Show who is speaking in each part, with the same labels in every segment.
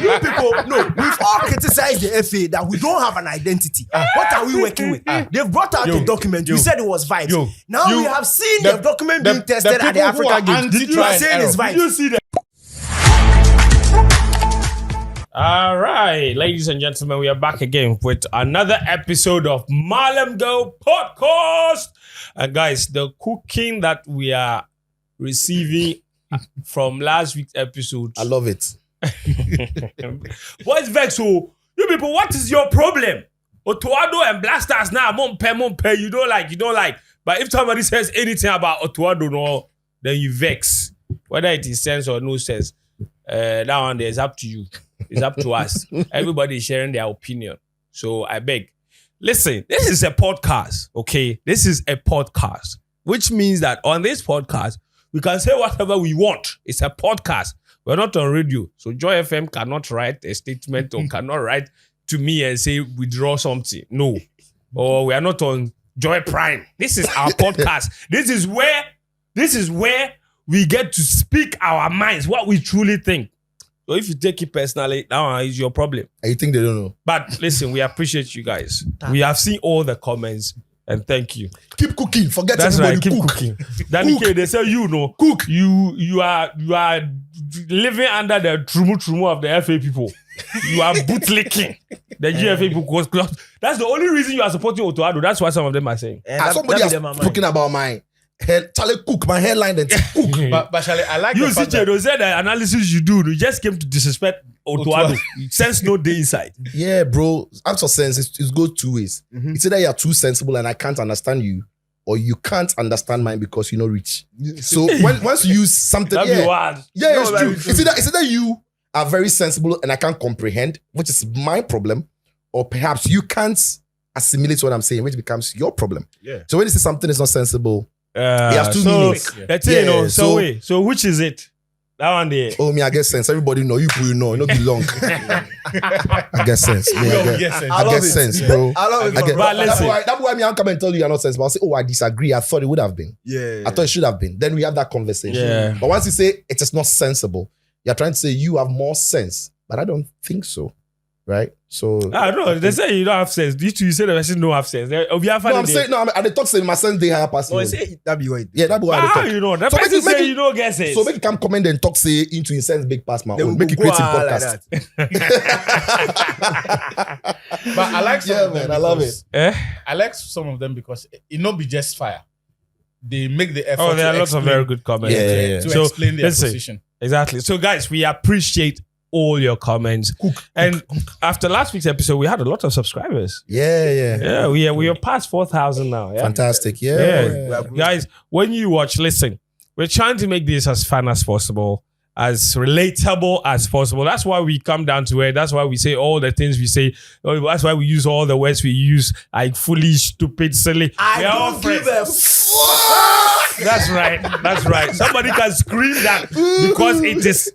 Speaker 1: You people, no, we've all criticized the FA that we don't have an identity. What are we working with? They've brought out the document. You said it was vibes. Now we have seen the document being tested at the African Games. You are saying it's vibes.
Speaker 2: You see that? All right, ladies and gentlemen, we are back again with another episode of Mallam Goal Podcast. And guys, the cooking that we are receiving from last week's episode,
Speaker 3: I love it.
Speaker 2: What's vex? You people, what is your problem? Otuado and Blasters now, Mompe, you don't like. But if somebody says anything about Otuado, no, then you vex. Whether it is sense or no sense, that one there is up to you. It's up to us. Everybody is sharing their opinion. So I beg. Listen, this is a podcast, okay? This is a podcast, which means that on this podcast, we can say whatever we want. It's a podcast. We're not on radio. So Joy FM cannot write a statement or cannot write to me and say withdraw something. No. Or we are not on Joy Prime. This is our podcast. This is where we get to speak our minds, what we truly think. So if you take it personally, that one is your problem.
Speaker 3: And you think they don't know?
Speaker 2: But listen, we appreciate you guys. We have seen all the comments and thank you.
Speaker 3: Keep cooking. Forget
Speaker 2: That's
Speaker 3: everybody.
Speaker 2: right. Keep
Speaker 3: Cook.
Speaker 2: cooking. Danny K, they say
Speaker 3: Cook.
Speaker 2: You are living under the trumu of the FA people. You are bootlicking the GFA people because that's the only reason you are supporting Otuado. That's what some of them are saying.
Speaker 3: Somebody has spoken about my hair. Charlie, cook my hairline and cook.
Speaker 4: But Charlie, I like
Speaker 2: you
Speaker 4: the fact
Speaker 2: see, they said the analysis you do, you just came to disrespect Otuado. Sense no day inside.
Speaker 3: Yeah, bro. Answer sense. It goes two ways. It's either you are too sensible and I can't understand you, or you can't understand mine because you're not rich. So once you use something,
Speaker 2: That'd be wild.
Speaker 3: Yeah, it's true. It's either you are very sensible and I can't comprehend, which is my problem, or perhaps you can't assimilate what I'm saying, which becomes your problem.
Speaker 4: Yeah.
Speaker 3: So when you say something is not sensible, it has two meanings.
Speaker 2: That's it, you know. So which is it? That one there.
Speaker 3: Oh, me, I get sense. Everybody know. You know. It no be long. I get sense. I get sense, bro.
Speaker 1: I love it.
Speaker 2: But listen.
Speaker 3: That's why me, I'll come and tell you you're not sensible. I'll say, oh, I disagree. I thought it would have been.
Speaker 1: Yeah.
Speaker 3: I thought it should have been. Then we have that conversation.
Speaker 2: Yeah.
Speaker 3: But once you say it is not sensible, you're trying to say you have more sense. But I don't think so. Right? So
Speaker 2: No, they say you don't have sense. You say the person don't have sense.
Speaker 3: I'm saying I talk saying my sense they higher person.
Speaker 1: No, say that be what.
Speaker 3: Yeah, that be why I talk.
Speaker 2: You know, that
Speaker 3: So
Speaker 2: person
Speaker 3: make
Speaker 2: say
Speaker 3: it-
Speaker 2: you don't get sense.
Speaker 3: So make you come comment and talk say into in sense big past my
Speaker 1: They
Speaker 3: own.
Speaker 1: will
Speaker 3: Make it
Speaker 1: go
Speaker 3: creative
Speaker 1: like
Speaker 3: podcast.
Speaker 1: that.
Speaker 4: But I like some
Speaker 3: Yeah,
Speaker 4: of them.
Speaker 3: man, I love
Speaker 4: because- I like some of them because it not be just fire. They make the effort.
Speaker 2: Oh, there are
Speaker 4: to
Speaker 2: lots of
Speaker 4: explain-
Speaker 2: very good comments.
Speaker 3: Yeah.
Speaker 4: To
Speaker 2: So,
Speaker 4: explain their
Speaker 2: listen.
Speaker 4: position.
Speaker 2: Exactly. So, guys, we appreciate all your comments. And after last week's episode, we had a lot of subscribers.
Speaker 3: Yeah.
Speaker 2: Yeah, we are past 4,000 now. Yeah.
Speaker 3: Fantastic.
Speaker 2: Yeah.
Speaker 3: Yeah.
Speaker 2: Guys, when you watch, listen, we're trying to make this as fun as possible, as relatable as possible. That's why we come down to it. That's why we say all the things we say. That's why we use all the words we use, like foolish, stupid, silly.
Speaker 1: I
Speaker 2: We are all
Speaker 1: don't give
Speaker 2: friends.
Speaker 1: a
Speaker 2: That's right. Somebody can scream that because it is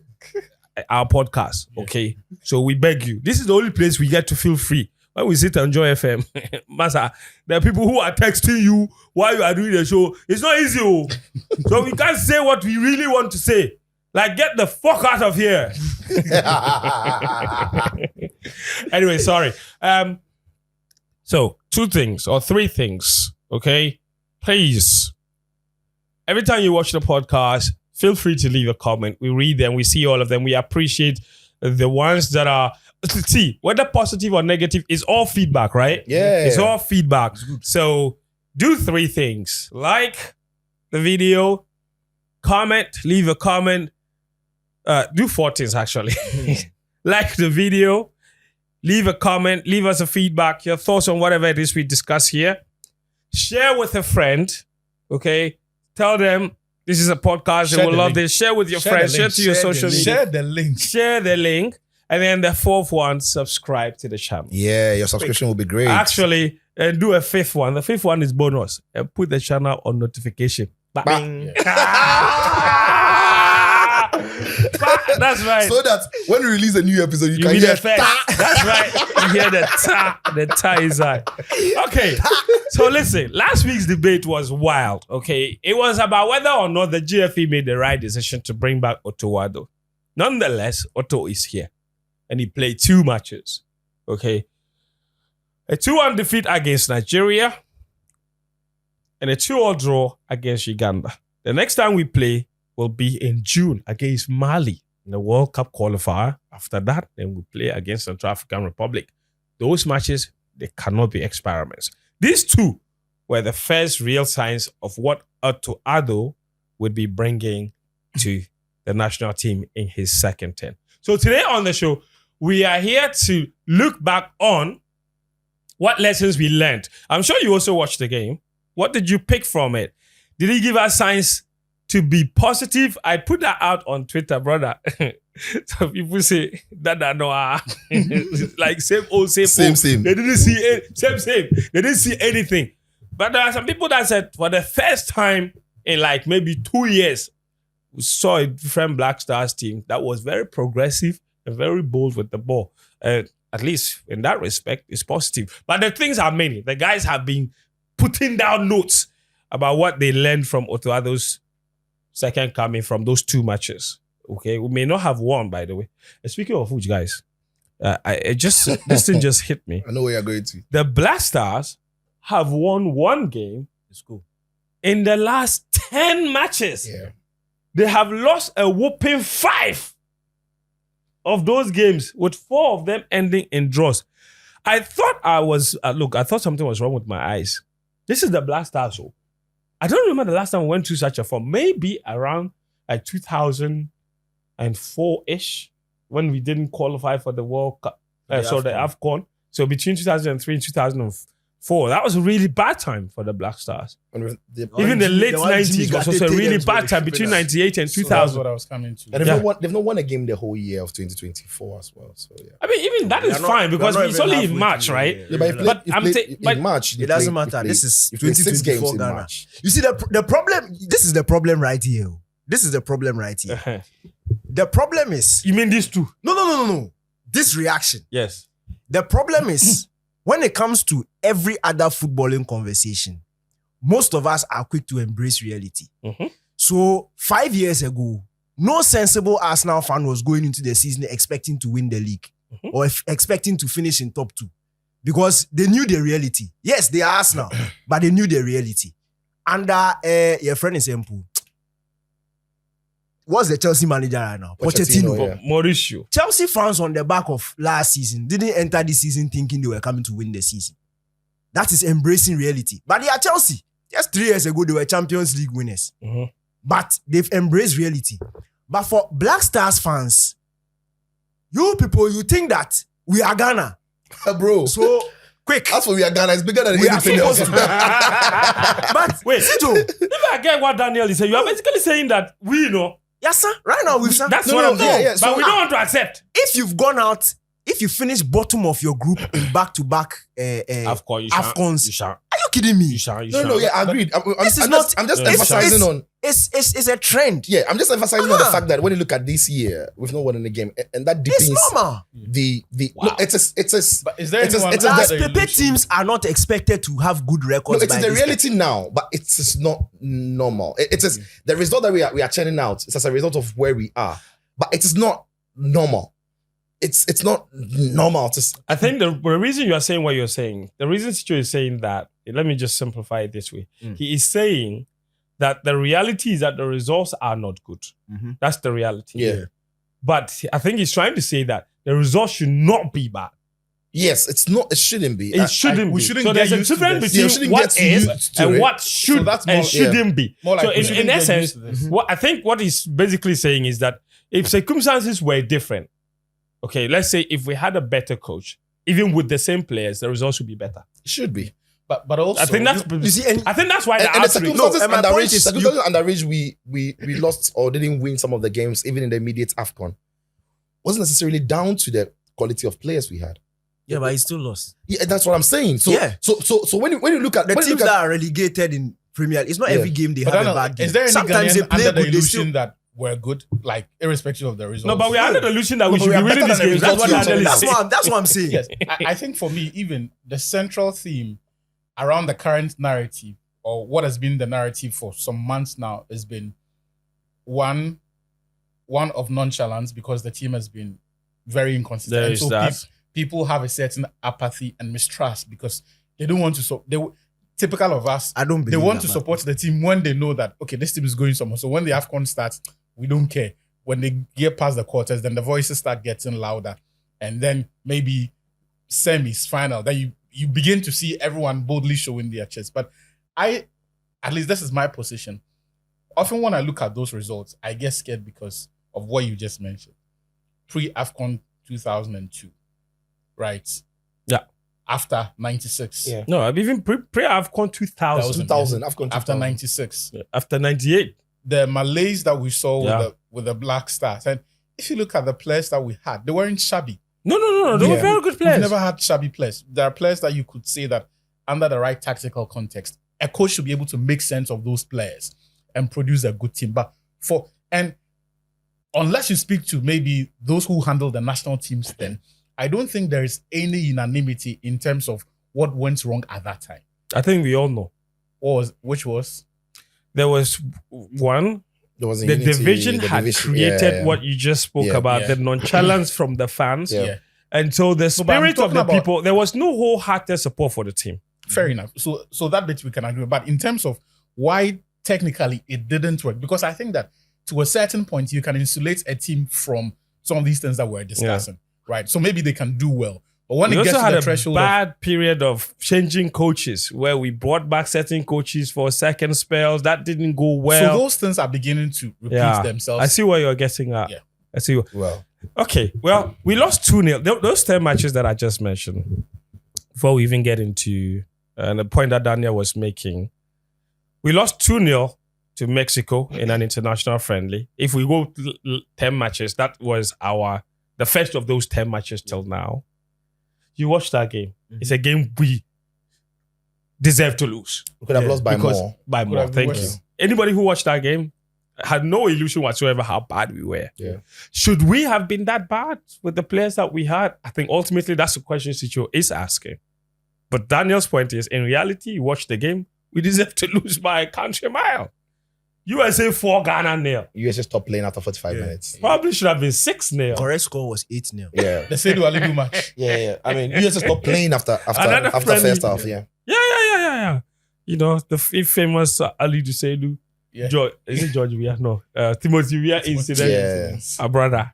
Speaker 2: our podcast. Okay. So we beg you. This is the only place we get to feel free. When we sit on Joy FM, Masa, there are people who are texting you while you are doing the show. It's not easy. Oh. So we can't say what we really want to say. Like, get the fuck out of here. Anyway, sorry. So 2 things or 3 things. Okay. Please. Every time you watch the podcast, feel free to leave a comment. We read them. We see all of them. We appreciate the ones that are... See, whether positive or negative, is all feedback, right?
Speaker 3: Yeah.
Speaker 2: It's all feedback. So do 3 things. Like the video, comment, leave a comment. Do 4 things, actually. Like the video, leave a comment, leave us a feedback, your thoughts on whatever it is we discuss here. Share with a friend, okay? Tell them this is a podcast. They will love this. Share with your friends. Share to your social media.
Speaker 4: Share the link.
Speaker 2: Share the link. And then the 4th one, subscribe to the channel.
Speaker 3: Yeah, your subscription will be great.
Speaker 2: Actually, and do a 5th one. The 5th one is bonus. And put the channel on notification. Bang. That's right.
Speaker 3: So that when we release a new episode, you
Speaker 2: You
Speaker 3: can
Speaker 2: hear
Speaker 3: hear
Speaker 2: the effect. That's right. You hear the ta inside. Okay. So listen, last week's debate was wild. Okay. It was about whether or not the GFE made the right decision to bring back Otuado. Nonetheless, Otto is here. and he played 2 matches. Okay. A 2-1 defeat against Nigeria and a 2-2 draw against Uganda. The next time we play will be in June against Mali in the World Cup qualifier. After that, then we play against Central African Republic. Those matches, they cannot be experiments. These 2 were the first real signs of what Otto Addo would be bringing to the national team in his second term. So today on the show, we are here to look back on what lessons we learned. I'm sure you also watched the game. What did you pick from it? Did he give us signs to be positive? I put that out on Twitter, brother. Some people say that no, like same. They didn't see same. They didn't see anything. But there are some people that said for the first time in like maybe 2 years, we saw a different Black Stars team that was very progressive and very bold with the ball. At least in that respect, it's positive. But the things are many. The guys have been putting down notes about what they learned from Otto Addo's second coming from those 2 matches. Okay, we may not have won, by the way. And speaking of which, guys, this thing just hit me.
Speaker 3: I know where you're going to.
Speaker 2: The Black Stars have won 1 game in the last 10 matches.
Speaker 3: Yeah.
Speaker 2: They have lost a whooping 5 of those games, with 4 of them ending in draws. I thought I thought something was wrong with my eyes. This is the Black Stars. So I don't remember the last time we went through such a form. Maybe around like 2004-ish, when we didn't qualify for the World Cup, the AFCON. So between 2003 and 2004, that was a really bad time for the Black Stars. Even the late 90s was also a really bad time, between 98 and 2000.
Speaker 4: That's what I was coming to.
Speaker 3: And they've not won a game the whole year of 2024 as well. So yeah.
Speaker 2: I mean, even that is fine because it's only in March, right?
Speaker 3: But in March,
Speaker 1: it doesn't matter. This is
Speaker 3: 6 games in
Speaker 1: Ghana.
Speaker 3: March.
Speaker 1: You see, the problem, this is the problem right here. This is the problem right here. The problem is...
Speaker 2: You mean these 2?
Speaker 1: No. This reaction.
Speaker 2: Yes.
Speaker 1: The problem is, when it comes to every other footballing conversation, most of us are quick to embrace reality.
Speaker 2: Mm-hmm.
Speaker 1: So 5 years ago, no sensible Arsenal fan was going into the season expecting to win the league or expecting to finish in top 2 because they knew the reality. Yes, they are Arsenal, but they knew the reality. Under your friend is Empu. What's the Chelsea manager right now? Pochettino.
Speaker 3: Yeah.
Speaker 2: Mauricio.
Speaker 1: Chelsea fans on the back of last season didn't enter this season thinking they were coming to win the season. That is embracing reality. But they are Chelsea. Just 3 years ago, they were Champions League winners.
Speaker 2: Mm-hmm.
Speaker 1: But they've embraced reality. But for Black Stars fans, you people, you think that we are Ghana.
Speaker 3: Bro.
Speaker 1: So, quick.
Speaker 3: That's what we are Ghana. It's bigger than
Speaker 1: We are
Speaker 3: anything else.
Speaker 1: But,
Speaker 2: wait,
Speaker 1: Sito,
Speaker 2: if I get what Daniel is saying, you are basically saying that we know.
Speaker 1: yes, sir. Right now, we've
Speaker 2: That's what I'm saying.
Speaker 3: yeah.
Speaker 2: But
Speaker 3: So
Speaker 2: we don't want to accept.
Speaker 1: if you've gone out, if you finish bottom of your group in back-to-back AFCONs,
Speaker 2: You shan't.
Speaker 1: are you kidding me?
Speaker 2: You shan't.
Speaker 3: No, yeah, agreed. I'm just
Speaker 2: it's-
Speaker 3: emphasizing on.
Speaker 1: It's a trend.
Speaker 3: Yeah, I'm just emphasizing on the fact that when you look at this year, we've not won in the game, and that
Speaker 1: It's
Speaker 3: deepens
Speaker 1: normal.
Speaker 3: the.
Speaker 2: Wow.
Speaker 3: No, it's a.
Speaker 4: But is there
Speaker 3: It's a-
Speaker 4: anyone
Speaker 3: it's a-
Speaker 4: under
Speaker 1: As
Speaker 4: the
Speaker 1: Pepe
Speaker 4: illusion?
Speaker 1: teams are not expected to have good
Speaker 3: No,
Speaker 1: records.
Speaker 3: it's
Speaker 1: by
Speaker 3: the
Speaker 1: this
Speaker 3: reality now, but it's just not normal. It's just the result that we are churning out. It's as a result of where we are, but it is not normal. It's not normal.
Speaker 2: I think the reason you are saying what you're saying, the reason Chicho is saying that, let me just simplify it this way. He is saying that the reality is that the results are not good.
Speaker 1: Mhm.
Speaker 2: That's the reality.
Speaker 3: Yeah.
Speaker 2: But I think he's trying to say that the results should not be bad.
Speaker 3: Yes, it's not. It shouldn't be.
Speaker 2: It shouldn't
Speaker 4: we
Speaker 2: be.
Speaker 4: shouldn't
Speaker 2: So
Speaker 4: get
Speaker 2: there's a
Speaker 4: used to
Speaker 2: difference
Speaker 4: this.
Speaker 3: Yeah, we
Speaker 2: between
Speaker 3: shouldn't
Speaker 2: what
Speaker 3: get
Speaker 2: is
Speaker 3: used to
Speaker 2: and
Speaker 3: it.
Speaker 2: what should
Speaker 4: So that's
Speaker 2: and
Speaker 4: more-
Speaker 2: shouldn't be.
Speaker 4: More like
Speaker 2: So
Speaker 4: we
Speaker 2: in
Speaker 4: shouldn't get
Speaker 2: essence,
Speaker 4: used to this.
Speaker 2: what I think what he's basically saying is that if circumstances were different, okay, let's say if we had a better coach, even with the same players, the results would be better.
Speaker 3: It should be.
Speaker 4: But also,
Speaker 2: I think that's
Speaker 1: You see, and
Speaker 2: I think that's why
Speaker 3: And the
Speaker 2: outrage.
Speaker 3: circumstances
Speaker 1: No, and my point
Speaker 3: underage.
Speaker 1: is
Speaker 3: Circumstances underage. We lost or didn't win some of the games, even in the immediate AFCON. Wasn't necessarily down to the quality of players we had.
Speaker 1: yeah, but he still lost.
Speaker 3: Yeah, that's what I'm saying. So
Speaker 1: Yeah.
Speaker 3: So when you look at
Speaker 1: The
Speaker 3: when you
Speaker 1: teams
Speaker 3: look
Speaker 1: that
Speaker 3: at,
Speaker 1: are relegated in Premier League, it's not
Speaker 3: Yeah.
Speaker 1: every game they
Speaker 4: but
Speaker 1: have
Speaker 4: I
Speaker 1: a
Speaker 4: don't
Speaker 1: bad
Speaker 4: know,
Speaker 1: game.
Speaker 4: is there any
Speaker 1: Sometimes they
Speaker 4: Ghanaian
Speaker 1: play
Speaker 4: under the
Speaker 1: good, they still...
Speaker 4: illusion that we're good, like irrespective of the results?
Speaker 2: No, but we are under the illusion that we
Speaker 3: but
Speaker 2: should
Speaker 3: we
Speaker 2: be
Speaker 3: are
Speaker 2: winning
Speaker 3: better
Speaker 2: these
Speaker 3: than the
Speaker 2: games. That's what
Speaker 3: results.
Speaker 2: Daniel is
Speaker 1: That's
Speaker 2: saying.
Speaker 1: that's what I'm saying.
Speaker 4: Yes, I think for me, even the central theme around the current narrative, or what has been the narrative for some months now, has been one of nonchalance because the team has been very inconsistent.
Speaker 2: There
Speaker 4: And
Speaker 2: is
Speaker 4: so
Speaker 2: that.
Speaker 4: people have a certain apathy and mistrust because they don't want to. Typical of us.
Speaker 1: I don't
Speaker 4: They
Speaker 1: believe
Speaker 4: want
Speaker 1: that,
Speaker 4: to
Speaker 1: man.
Speaker 4: support the team when they know that okay, this team is going somewhere. So when the AFCON starts, we don't care. When they get past the quarters, then the voices start getting louder, and then maybe semis, final. Then you begin to see everyone boldly showing their chest. But at least this is my position. Often when I look at those results, I get scared because of what you just mentioned. Pre-AFCON 2002, right?
Speaker 2: Yeah.
Speaker 4: After 96.
Speaker 3: Yeah.
Speaker 2: No, I've even pre-AFCON 2000.
Speaker 3: 2000. AFCON 2000.
Speaker 4: After 96.
Speaker 2: After 98.
Speaker 4: The Malays that we saw
Speaker 2: Yeah.
Speaker 4: with the Black Stars. And if you look at the players that we had, they weren't shabby.
Speaker 2: No. They were
Speaker 4: Yeah.
Speaker 2: very good
Speaker 4: We've
Speaker 2: players.
Speaker 4: never had shabby players. There are players that you could say that under the right tactical context, a coach should be able to make sense of those players and produce a good team. But unless you speak to maybe those who handle the national teams then, I don't think there is any unanimity in terms of what went wrong at that time.
Speaker 2: I think we all know.
Speaker 4: Which was?
Speaker 2: There was one.
Speaker 3: There was a
Speaker 2: The
Speaker 3: unity,
Speaker 2: division
Speaker 3: the
Speaker 2: had
Speaker 3: division.
Speaker 2: created
Speaker 3: Yeah.
Speaker 2: what you just spoke
Speaker 3: Yeah.
Speaker 2: about,
Speaker 4: Yeah.
Speaker 2: the nonchalance from the fans.
Speaker 3: Yeah.
Speaker 2: And so the
Speaker 4: but I'm
Speaker 2: spirit of
Speaker 4: talking
Speaker 2: the
Speaker 4: about-
Speaker 2: people, there was no wholehearted support for the team.
Speaker 4: Fair enough. So that bit we can agree. But in terms of why technically it didn't work, because I think that to a certain point you can insulate a team from some of these things that we're discussing, right? So maybe they can do well, but when
Speaker 2: We
Speaker 4: it
Speaker 2: also
Speaker 4: gets to
Speaker 2: had
Speaker 4: the
Speaker 2: a
Speaker 4: threshold,
Speaker 2: bad period of changing coaches where we brought back certain coaches for second spells. That didn't go well.
Speaker 4: so those things are beginning to repeat themselves.
Speaker 2: I see where you're getting at.
Speaker 4: Yeah.
Speaker 2: I see.
Speaker 3: Well,
Speaker 2: Okay, well, we lost 2-0. Those 10 matches that I just mentioned, before we even get into the point that Daniel was making, we lost 2-0 to Mexico in an international friendly. If we go 10 matches, that was the first of those 10 matches till now. You watched that game. It's a game we deserve to lose.
Speaker 3: we could have lost by
Speaker 2: Because-
Speaker 3: more.
Speaker 2: By
Speaker 4: Could
Speaker 2: more.
Speaker 4: have
Speaker 2: Thank
Speaker 4: worse.
Speaker 2: you. Anybody who watched that game had no illusion whatsoever how bad we were.
Speaker 3: Yeah.
Speaker 2: Should we have been that bad with the players that we had? I think ultimately that's the question Sicho is asking. But Daniel's point is, in reality, you watch the game, we deserve to lose by a country mile. USA 4, Ghana 0.
Speaker 3: USA stopped playing after 45 minutes.
Speaker 2: Probably should have been 6-0.
Speaker 1: Correct score was 8-0.
Speaker 3: Yeah.
Speaker 4: the Seydou Alidu match.
Speaker 3: Yeah. I mean, USA stopped playing after
Speaker 2: Another friendly.
Speaker 3: first half. Yeah.
Speaker 2: Yeah. You know, the famous Ali Duseidu.
Speaker 4: Yeah.
Speaker 2: Is it George Weah? No. Timothy Weah incident.
Speaker 3: Yeah.
Speaker 2: Our brother.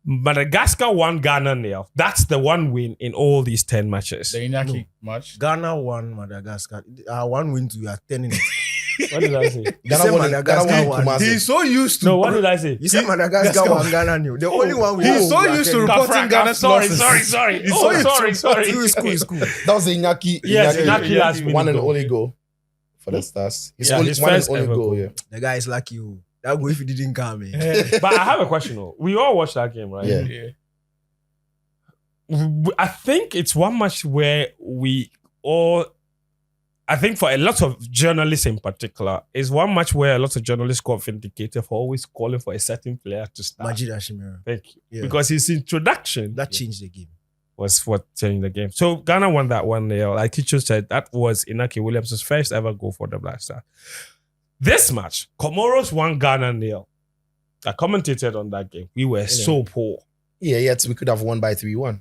Speaker 2: Madagascar won, Ghana 0. That's the one win in all these 10 matches.
Speaker 4: The Iñaki match.
Speaker 1: Ghana won Madagascar. 1 win to 10 in it.
Speaker 2: What did I say?
Speaker 3: Ghana won
Speaker 1: Madagascar won.
Speaker 3: Kumasi.
Speaker 4: He's so used to.
Speaker 2: No, what did I say?
Speaker 1: You said Madagascar won Ghana new. The only one we
Speaker 4: He's
Speaker 1: won,
Speaker 4: so
Speaker 1: we are
Speaker 4: used to
Speaker 1: 10.
Speaker 4: reporting Ghana's
Speaker 2: sorry.
Speaker 4: losses.
Speaker 2: Sorry.
Speaker 4: He's
Speaker 2: Oh,
Speaker 4: so
Speaker 2: sorry.
Speaker 1: It's cool.
Speaker 3: That was the Iñaki.
Speaker 2: Yes,
Speaker 3: Iñaki
Speaker 2: Iñaki last minute
Speaker 3: one and
Speaker 2: goal.
Speaker 3: only goal for the Stars. His
Speaker 2: Yeah,
Speaker 3: only
Speaker 2: his
Speaker 3: one and
Speaker 2: first
Speaker 3: only
Speaker 2: ever
Speaker 3: goal.
Speaker 2: goal.
Speaker 3: Yeah.
Speaker 1: The guy is lucky. That goal if he didn't come, man.
Speaker 2: But I have a question though. We all watched that game, right?
Speaker 3: Yeah.
Speaker 4: Yeah.
Speaker 2: I think it's one match where I think for a lot of journalists in particular, is one match where a lot of journalists got vindicated for always calling for a certain player to start.
Speaker 1: Majid Ashimura.
Speaker 2: Thank you.
Speaker 1: Yeah.
Speaker 2: Because his introduction
Speaker 1: That changed the game.
Speaker 2: was what changed the game. So Ghana won that 1-0. Like Kicho said, that was Inaki Williams' first ever goal for the Black Star. This match, Comoros won Ghana 0. I commentated on that game. We were so poor.
Speaker 3: Yeah, yet we could have won by 3-1.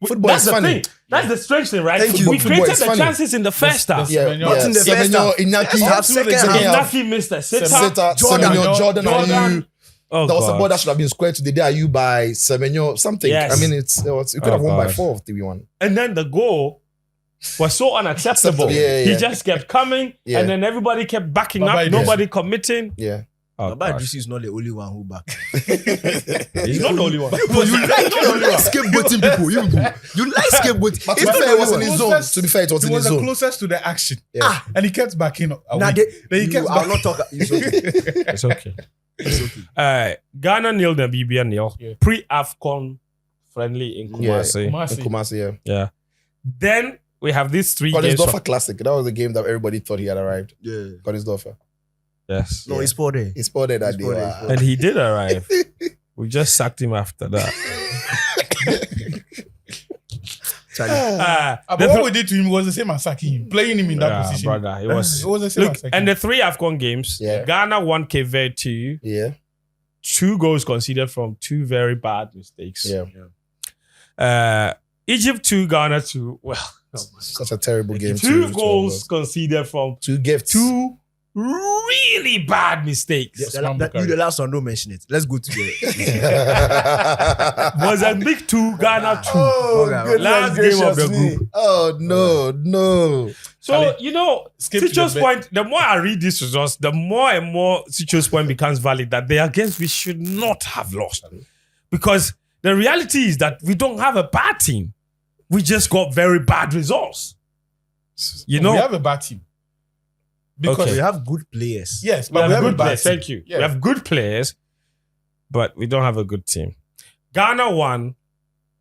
Speaker 3: Football
Speaker 2: That's
Speaker 3: is
Speaker 2: the
Speaker 3: funny.
Speaker 2: thing. That's the strange thing, right?
Speaker 3: Thank you.
Speaker 2: We
Speaker 3: Football
Speaker 2: created
Speaker 3: is
Speaker 2: the
Speaker 3: funny.
Speaker 2: chances in the first half.
Speaker 3: Yeah,
Speaker 4: Semenyo.
Speaker 1: Not in the first
Speaker 3: Semenyo,
Speaker 1: half.
Speaker 3: Inaki,
Speaker 1: Yes, half, second half.
Speaker 2: Inaki missed the sitter.
Speaker 3: Seta,
Speaker 1: Jordan,
Speaker 3: Jordan, Ayew.
Speaker 2: Oh,
Speaker 3: There was a
Speaker 2: God.
Speaker 3: ball that should have been squared to the day Ayew by Semenyo, something.
Speaker 2: Yes.
Speaker 3: I mean, you could have won by
Speaker 2: God.
Speaker 3: 4 3-1.
Speaker 2: And then the goal was so unacceptable.
Speaker 3: Yeah.
Speaker 2: He just kept coming,
Speaker 3: Yeah.
Speaker 2: and then everybody kept backing
Speaker 4: Baba
Speaker 2: up.
Speaker 4: Idris.
Speaker 2: Nobody committing.
Speaker 3: Yeah.
Speaker 2: Oh,
Speaker 1: Baba
Speaker 2: gosh.
Speaker 1: Idris is not the only one who back.
Speaker 2: He's not the only one.
Speaker 1: But you like scapegoating people. You like scapegoating.
Speaker 3: But to
Speaker 1: It's
Speaker 3: be
Speaker 1: not
Speaker 3: fair, it was
Speaker 1: the
Speaker 3: in
Speaker 1: only
Speaker 3: his
Speaker 1: one.
Speaker 3: zone. To be fair, it was
Speaker 4: He
Speaker 3: in his
Speaker 4: was the
Speaker 3: zone.
Speaker 4: closest to the action.
Speaker 3: Yeah.
Speaker 4: And he kept backing up.
Speaker 1: Nah,
Speaker 4: Then he
Speaker 1: you
Speaker 4: kept
Speaker 1: are
Speaker 4: back.
Speaker 1: not talking. It's okay.
Speaker 2: It's okay.
Speaker 1: It's okay.
Speaker 2: Ghana nil, Namibia nil.
Speaker 4: Yeah.
Speaker 2: Pre-AFCON friendly in Kumasi.
Speaker 4: Kumasi.
Speaker 3: In Kumasi, yeah.
Speaker 2: Yeah. Then we have these 3
Speaker 3: Collins
Speaker 2: games.
Speaker 3: Dorfer Classic. That was the game that everybody thought he had arrived.
Speaker 1: Yeah.
Speaker 3: Collins Dorfer.
Speaker 2: Yes.
Speaker 1: No, he's poor there.
Speaker 3: He spotted that day.
Speaker 1: He spotted,
Speaker 3: Wow.
Speaker 2: And he did arrive. We just sacked him after that.
Speaker 1: Charlie.
Speaker 4: But what we did to him was the same as sacking him, playing him in that
Speaker 2: Yeah,
Speaker 4: position.
Speaker 2: brother. It was.
Speaker 4: It was the same
Speaker 2: Look,
Speaker 4: as sacking
Speaker 2: and
Speaker 4: him.
Speaker 2: the 3 AFCON games,
Speaker 3: Yeah.
Speaker 2: Ghana won Cape Verde 2,
Speaker 3: Yeah.
Speaker 2: 2 goals conceded from 2 very bad mistakes. Egypt 2, Ghana 2. Well,
Speaker 3: such a terrible game.
Speaker 2: 2 goals conceded from
Speaker 3: 2 gifts.
Speaker 2: 2 really bad mistakes.
Speaker 1: You the last one, don't mention it. Let's go to the
Speaker 2: Mozambique 2, Ghana 2.
Speaker 3: Oh,
Speaker 2: Last game of the group.
Speaker 3: Oh, no.
Speaker 2: So, Sicho's point, the more I read these results, the more and more Sicho's point becomes valid that they are games we should not have lost. Because the reality is that we don't have a bad team. We just got very bad results.
Speaker 4: We have a bad team.
Speaker 1: Because we have good players.
Speaker 4: Yes, but we have
Speaker 2: good
Speaker 4: a bad
Speaker 2: players.
Speaker 4: team.
Speaker 2: Thank you.
Speaker 4: Yeah.
Speaker 2: We have good players, but we don't have a good team. Ghana 1,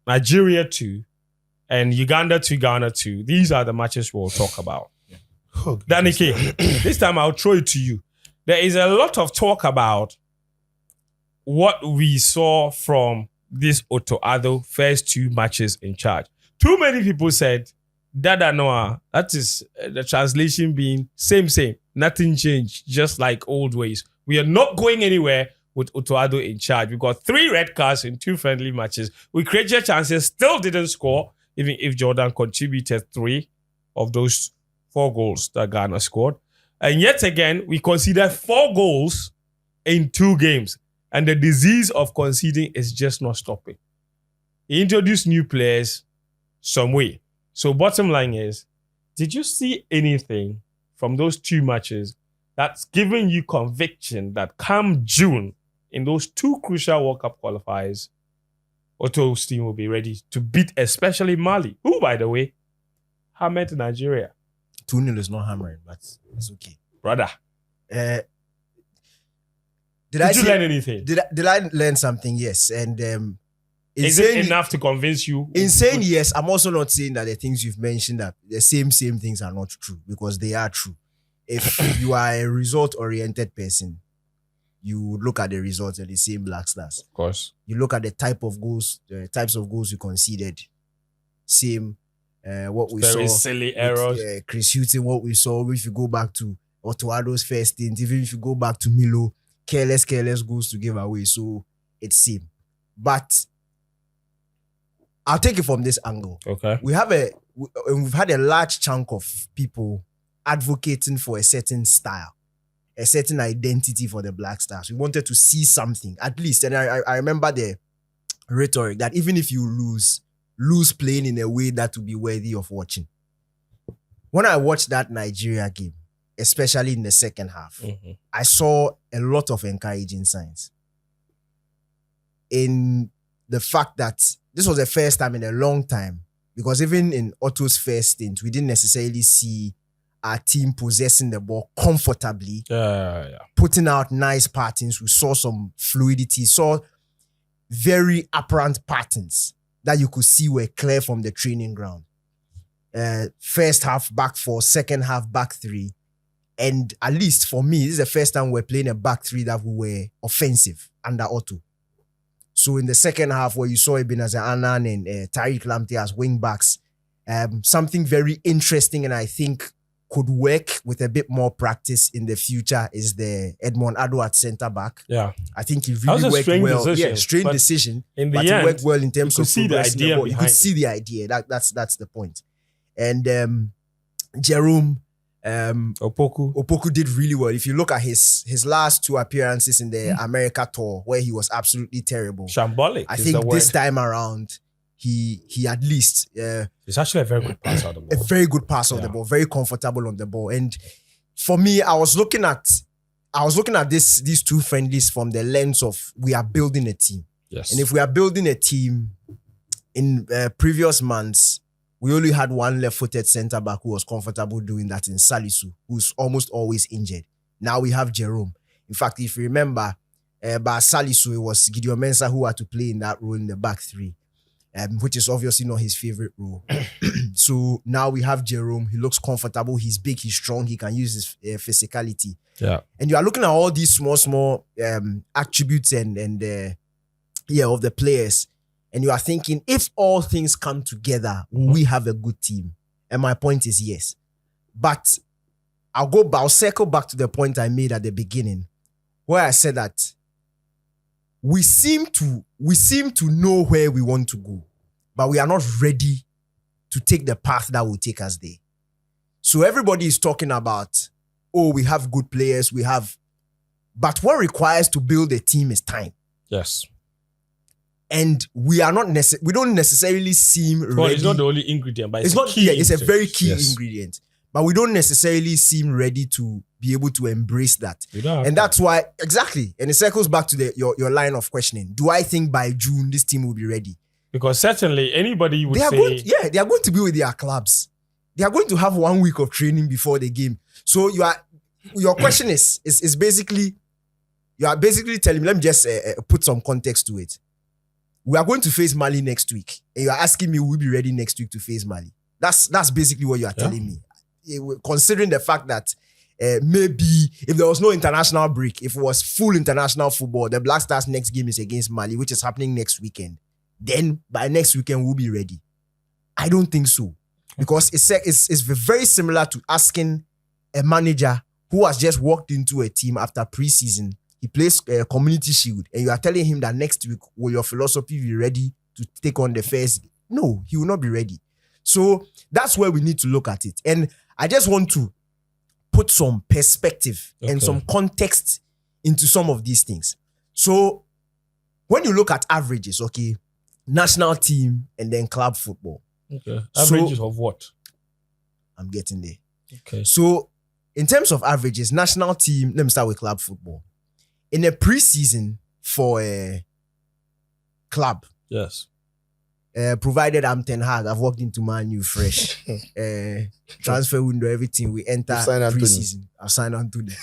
Speaker 2: Nigeria 2, and Uganda 2, Ghana 2. These are the matches we'll talk about.
Speaker 3: Oh,
Speaker 2: Danike, this time I'll throw it to you. There is a lot of talk about what we saw from this Otto Addo first 2 matches in charge. Too many people said, Dada Noah, that is the translation being same, nothing changed, just like old ways. We are not going anywhere with Otto Addo in charge. We got 3 red cards in 2 friendly matches. We created chances, still didn't score, even if Jordan contributed 3 of those 4 goals that Ghana scored. And yet again, we conceded 4 goals in 2 games. And the disease of conceding is just not stopping. He introduced new players some way. So bottom line is, did you see anything from those 2 matches that's giving you conviction that come June, in those 2 crucial World Cup qualifiers, Otto's team will be ready to beat especially Mali, who, by the way, hammered Nigeria?
Speaker 1: 2-0 is not hammering, but it's okay.
Speaker 2: Brother,
Speaker 1: Did
Speaker 2: you learn anything?
Speaker 1: Did I learn something? Yes. And
Speaker 2: is it enough to convince you?
Speaker 1: In saying yes, I'm also not saying that the things you've mentioned, that the same things are not true, because they are true. If you are a result-oriented person, you look at the results and the same Black Stars.
Speaker 2: Of course.
Speaker 1: You look at the types of goals you conceded. Same. What we saw.
Speaker 2: Very silly errors.
Speaker 1: Chris Hutton, what we saw. If you go back to Otto Addo's first stint, even if you go back to Milo, careless goals to give away. So it's same. But I'll take it from this angle.
Speaker 2: Okay.
Speaker 1: We've had a large chunk of people advocating for a certain style, a certain identity for the Black Stars. We wanted to see something, at least. And I remember the rhetoric that even if you lose playing in a way that will be worthy of watching. When I watched that Nigeria game, especially in the second half, I saw a lot of encouraging signs. In the fact that this was the first time in a long time, because even in Otto's first stint, we didn't necessarily see our team possessing the ball comfortably, putting out nice patterns. We saw some fluidity, saw very apparent patterns that you could see were clear from the training ground. First half, back 4, second half, back 3. And at least for me, this is the first time we're playing a back 3 that we were offensive under Otto. So in the second half, where you saw Ebenezer Annan and Tariq Lamptey as wing backs, something very interesting and I think could work with a bit more practice in the future is the Edmond Addo at centre back.
Speaker 2: Yeah,
Speaker 1: I think he really worked well.
Speaker 2: Decision,
Speaker 1: yeah, strange decision.
Speaker 2: In the
Speaker 1: but
Speaker 2: end,
Speaker 1: it worked well in terms of progressing the ball. You could see
Speaker 2: it.
Speaker 1: the idea. That's the point. And Jerome Opoku did really well. If you look at his last 2 appearances in the America tour, where he was absolutely terrible,
Speaker 2: shambolic.
Speaker 1: I think this time around he at least
Speaker 2: it's actually a very good pass of the ball.
Speaker 1: A very good pass of the ball, very comfortable on the ball. And for me, I was looking at these 2 friendlies from the lens of we are building a team.
Speaker 2: Yes.
Speaker 1: And if we are building a team, in previous months, we only had one left-footed centre-back who was comfortable doing that in Salisu, who's almost always injured. Now we have Jerome. In fact, if you remember, by Salisu, it was Gideon Mensah who had to play in that role in the back 3, which is obviously not his favourite role. So now we have Jerome. He looks comfortable. He's big. He's strong. He can use his physicality.
Speaker 2: Yeah. And
Speaker 1: you are looking at all these small attributes and of the players. And you are thinking, if all things come together, we have a good team. And my point is yes. But I'll circle back to the point I made at the beginning, where I said that we seem to know where we want to go, but we are not ready to take the path that will take us there. So everybody is talking about, oh, we have good players, but what requires to build a team is time.
Speaker 2: Yes.
Speaker 1: And we are not we don't necessarily seem ready.
Speaker 2: Well, it's not the only ingredient, but it's a key
Speaker 1: it's a very key
Speaker 2: Yes.
Speaker 1: ingredient. But we don't necessarily seem ready to be able to embrace that.
Speaker 2: We don't have
Speaker 1: And
Speaker 2: to.
Speaker 1: that's why, exactly. And it circles back to your line of questioning. Do I think by June this team will be ready?
Speaker 2: Because certainly anybody would
Speaker 1: They are
Speaker 2: say...
Speaker 1: they are going to be with their clubs. They are going to have 1 week of training before the game. So your question is basically, you are basically telling me, let me just put some context to it. We are going to face Mali next week. And you are asking me, will we be ready next week to face Mali? That's basically what you are telling me. Considering the fact that maybe if there was no international break, if it was full international football, the Black Stars' next game is against Mali, which is happening next weekend. Then by next weekend, we'll be ready. I don't think so. Because it's very similar to asking a manager who has just walked into a team after preseason. He plays Community Shield, and you are telling him that next week, will your philosophy be ready to take on the first? No, he will not be ready. So that's where we need to look at it. And I just want to put some perspective and some context into some of these things. So when you look at averages, okay, national team and then club football.
Speaker 2: Okay. Averages of what?
Speaker 1: I'm getting there.
Speaker 2: Okay.
Speaker 1: So in terms of averages, national team, let me start with club football. In a preseason for a club,
Speaker 2: Yes.
Speaker 1: provided I'm Ten Hag, I've walked into Man U fresh. Transfer window, everything. We enter
Speaker 3: You've signed Anthony.
Speaker 1: preseason. I've signed Anthony.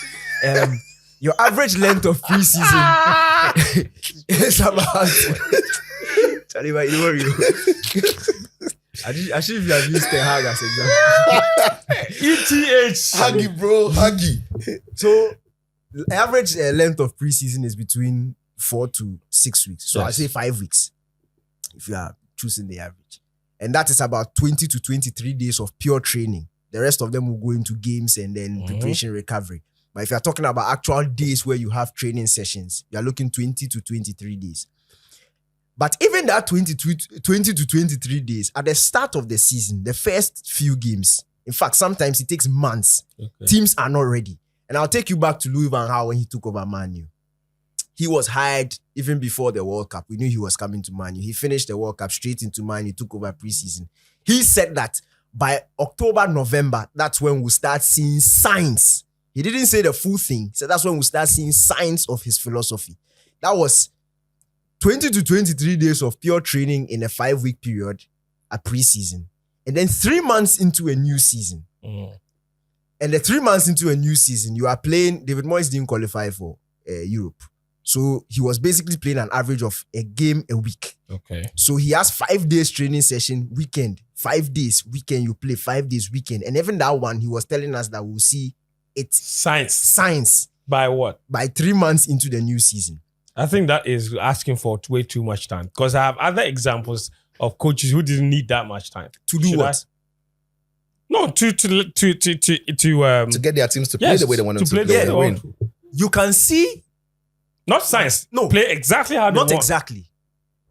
Speaker 1: Your average length of preseason is about... Charlie, why you worry? I should have used Ten Hag as example.
Speaker 2: ETH.
Speaker 3: Huggy, bro. Huggy.
Speaker 1: So, the average length of preseason is between 4 to 6 weeks. So, I
Speaker 2: Yes.
Speaker 1: say 5 weeks if you are choosing the average. And that is about 20 to 23 days of pure training. The rest of them will go into games and then preparation, recovery. But if you're talking about actual days where you have training sessions, you're looking 20 to 23 days. But even that 20 to 23 days, at the start of the season, the first few games, in fact, sometimes it takes months.
Speaker 2: Okay.
Speaker 1: Teams are not ready. And I'll take you back to Louis van Gaal when he took over Man U. He was hired even before the World Cup. We knew he was coming to Man U. He finished the World Cup straight into Man U, took over preseason. He said that by October, November, that's when we'll start seeing signs. He didn't say the full thing. He said that's when we'll start seeing signs of his philosophy. That was 20 to 23 days of pure training in a 5-week period, a preseason. And then 3 months into a new season. And the 3 months into a new season, you are playing... David Moyes didn't qualify for Europe. So he was basically playing an average of a game a week.
Speaker 2: Okay.
Speaker 1: So he has 5 days training session, weekend. 5 days, weekend, you play 5 days, weekend. And even that one, he was telling us that we'll see it's
Speaker 2: Science. By what?
Speaker 1: by 3 months into the new season.
Speaker 2: I think that is asking for way too much time. Because I have other examples of coaches who didn't need that much time.
Speaker 1: To do
Speaker 2: Should
Speaker 1: what?
Speaker 2: No, to
Speaker 3: To get their teams to play
Speaker 2: yes,
Speaker 3: the way they want them
Speaker 2: to
Speaker 3: to
Speaker 2: play
Speaker 3: play
Speaker 2: the way
Speaker 3: and
Speaker 2: they
Speaker 3: win.
Speaker 2: want.
Speaker 1: You can see,
Speaker 2: Not science.
Speaker 1: No.
Speaker 2: Play exactly how they
Speaker 1: not
Speaker 2: want.
Speaker 1: exactly.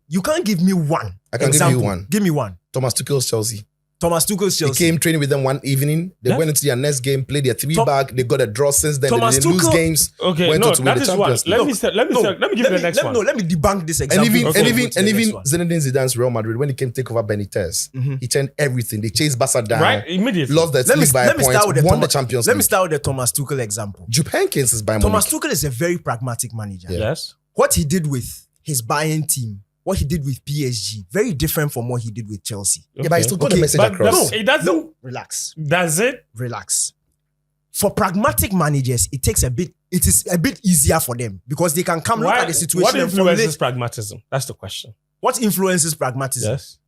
Speaker 1: You can't give me one.
Speaker 3: I can give you one.
Speaker 1: Give me one.
Speaker 3: Thomas Tuchel's Chelsea.
Speaker 1: Thomas Tuchel's
Speaker 3: He
Speaker 1: Chelsea.
Speaker 3: came training with them one evening. They
Speaker 2: Yeah.
Speaker 3: went into their next game, played their 3
Speaker 1: Tom-
Speaker 3: back. They got a draw since then.
Speaker 1: Thomas
Speaker 3: They didn't lose
Speaker 1: Tuchel-
Speaker 3: games.
Speaker 2: Okay,
Speaker 3: Went
Speaker 2: no,
Speaker 3: on to win
Speaker 2: that
Speaker 3: the
Speaker 2: is one.
Speaker 3: Champions
Speaker 2: Let
Speaker 3: League.
Speaker 2: me give you the next one.
Speaker 1: Let me debunk this example.
Speaker 3: And even
Speaker 1: before we go to the
Speaker 3: even
Speaker 1: next one.
Speaker 3: Zinedine Zidane's Real Madrid, when he came to take over Benitez, he turned everything. They chased Barca down,
Speaker 2: Right? Immediately.
Speaker 3: lost their
Speaker 1: Let me
Speaker 3: league by a
Speaker 1: start with
Speaker 3: point,
Speaker 1: the
Speaker 3: won the
Speaker 1: Thomas-
Speaker 3: Champions
Speaker 1: Let me
Speaker 3: League.
Speaker 1: start with the Thomas Tuchel example.
Speaker 3: Jupp Heynckes is Bayern
Speaker 1: Thomas
Speaker 3: Munich.
Speaker 1: Tuchel is a very pragmatic manager.
Speaker 2: Yes.
Speaker 1: What he did with his Bayern team, what he did with PSG, very different from what he did with Chelsea.
Speaker 3: Yeah, but he still got the
Speaker 1: Okay,
Speaker 3: message
Speaker 2: But
Speaker 3: across.
Speaker 2: it doesn't.
Speaker 1: No, relax.
Speaker 2: Does it?
Speaker 1: Relax. For pragmatic managers, it is a bit easier for them because they can come look at the situation
Speaker 2: What
Speaker 1: and
Speaker 2: influences
Speaker 1: formulate
Speaker 2: pragmatism? That's the question.
Speaker 1: what influences pragmatism.
Speaker 2: Yes.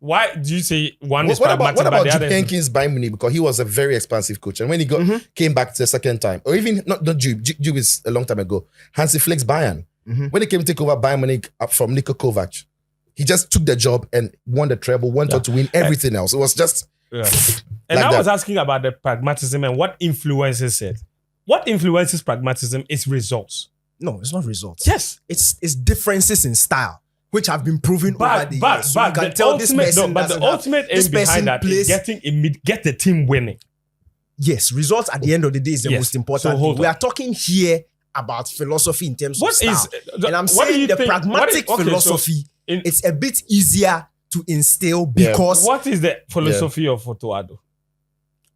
Speaker 2: Why do you say one is
Speaker 3: What
Speaker 2: pragmatic
Speaker 3: about
Speaker 2: but the
Speaker 3: Jupp
Speaker 2: other is
Speaker 3: Heynckes Bayern Munich? Because he was a very expansive coach, and when he came back the second time, or even not Jupp is a long time ago. Hansi Flick's Bayern, when he came to take over Bayern Munich from Niko Kovac, he just took the job and won the treble, went on to win everything else. It was just
Speaker 2: Yeah. And
Speaker 3: Like
Speaker 2: I
Speaker 3: that.
Speaker 2: was asking about the pragmatism and what influences it. What influences pragmatism is results.
Speaker 1: No, it's not results.
Speaker 2: Yes.
Speaker 1: It's differences in style, which have been proven over the years. So you can
Speaker 2: the
Speaker 1: tell this person
Speaker 2: but the
Speaker 1: doesn't have-
Speaker 2: ultimate
Speaker 1: this
Speaker 2: aim behind
Speaker 1: person
Speaker 2: that
Speaker 1: plays-
Speaker 2: is get the team winning.
Speaker 1: Yes, results at the end of the day is the
Speaker 2: Yes.
Speaker 1: most important
Speaker 2: So hold
Speaker 1: thing. We
Speaker 2: on.
Speaker 1: are talking here about philosophy in terms of
Speaker 2: What
Speaker 1: style.
Speaker 2: is-
Speaker 1: and I'm
Speaker 2: what do
Speaker 1: saying
Speaker 2: you
Speaker 1: the
Speaker 2: think-
Speaker 1: pragmatic
Speaker 2: okay, so
Speaker 1: philosophy,
Speaker 2: in-
Speaker 1: it's a bit easier to instill because
Speaker 2: What is the philosophy of Otuado?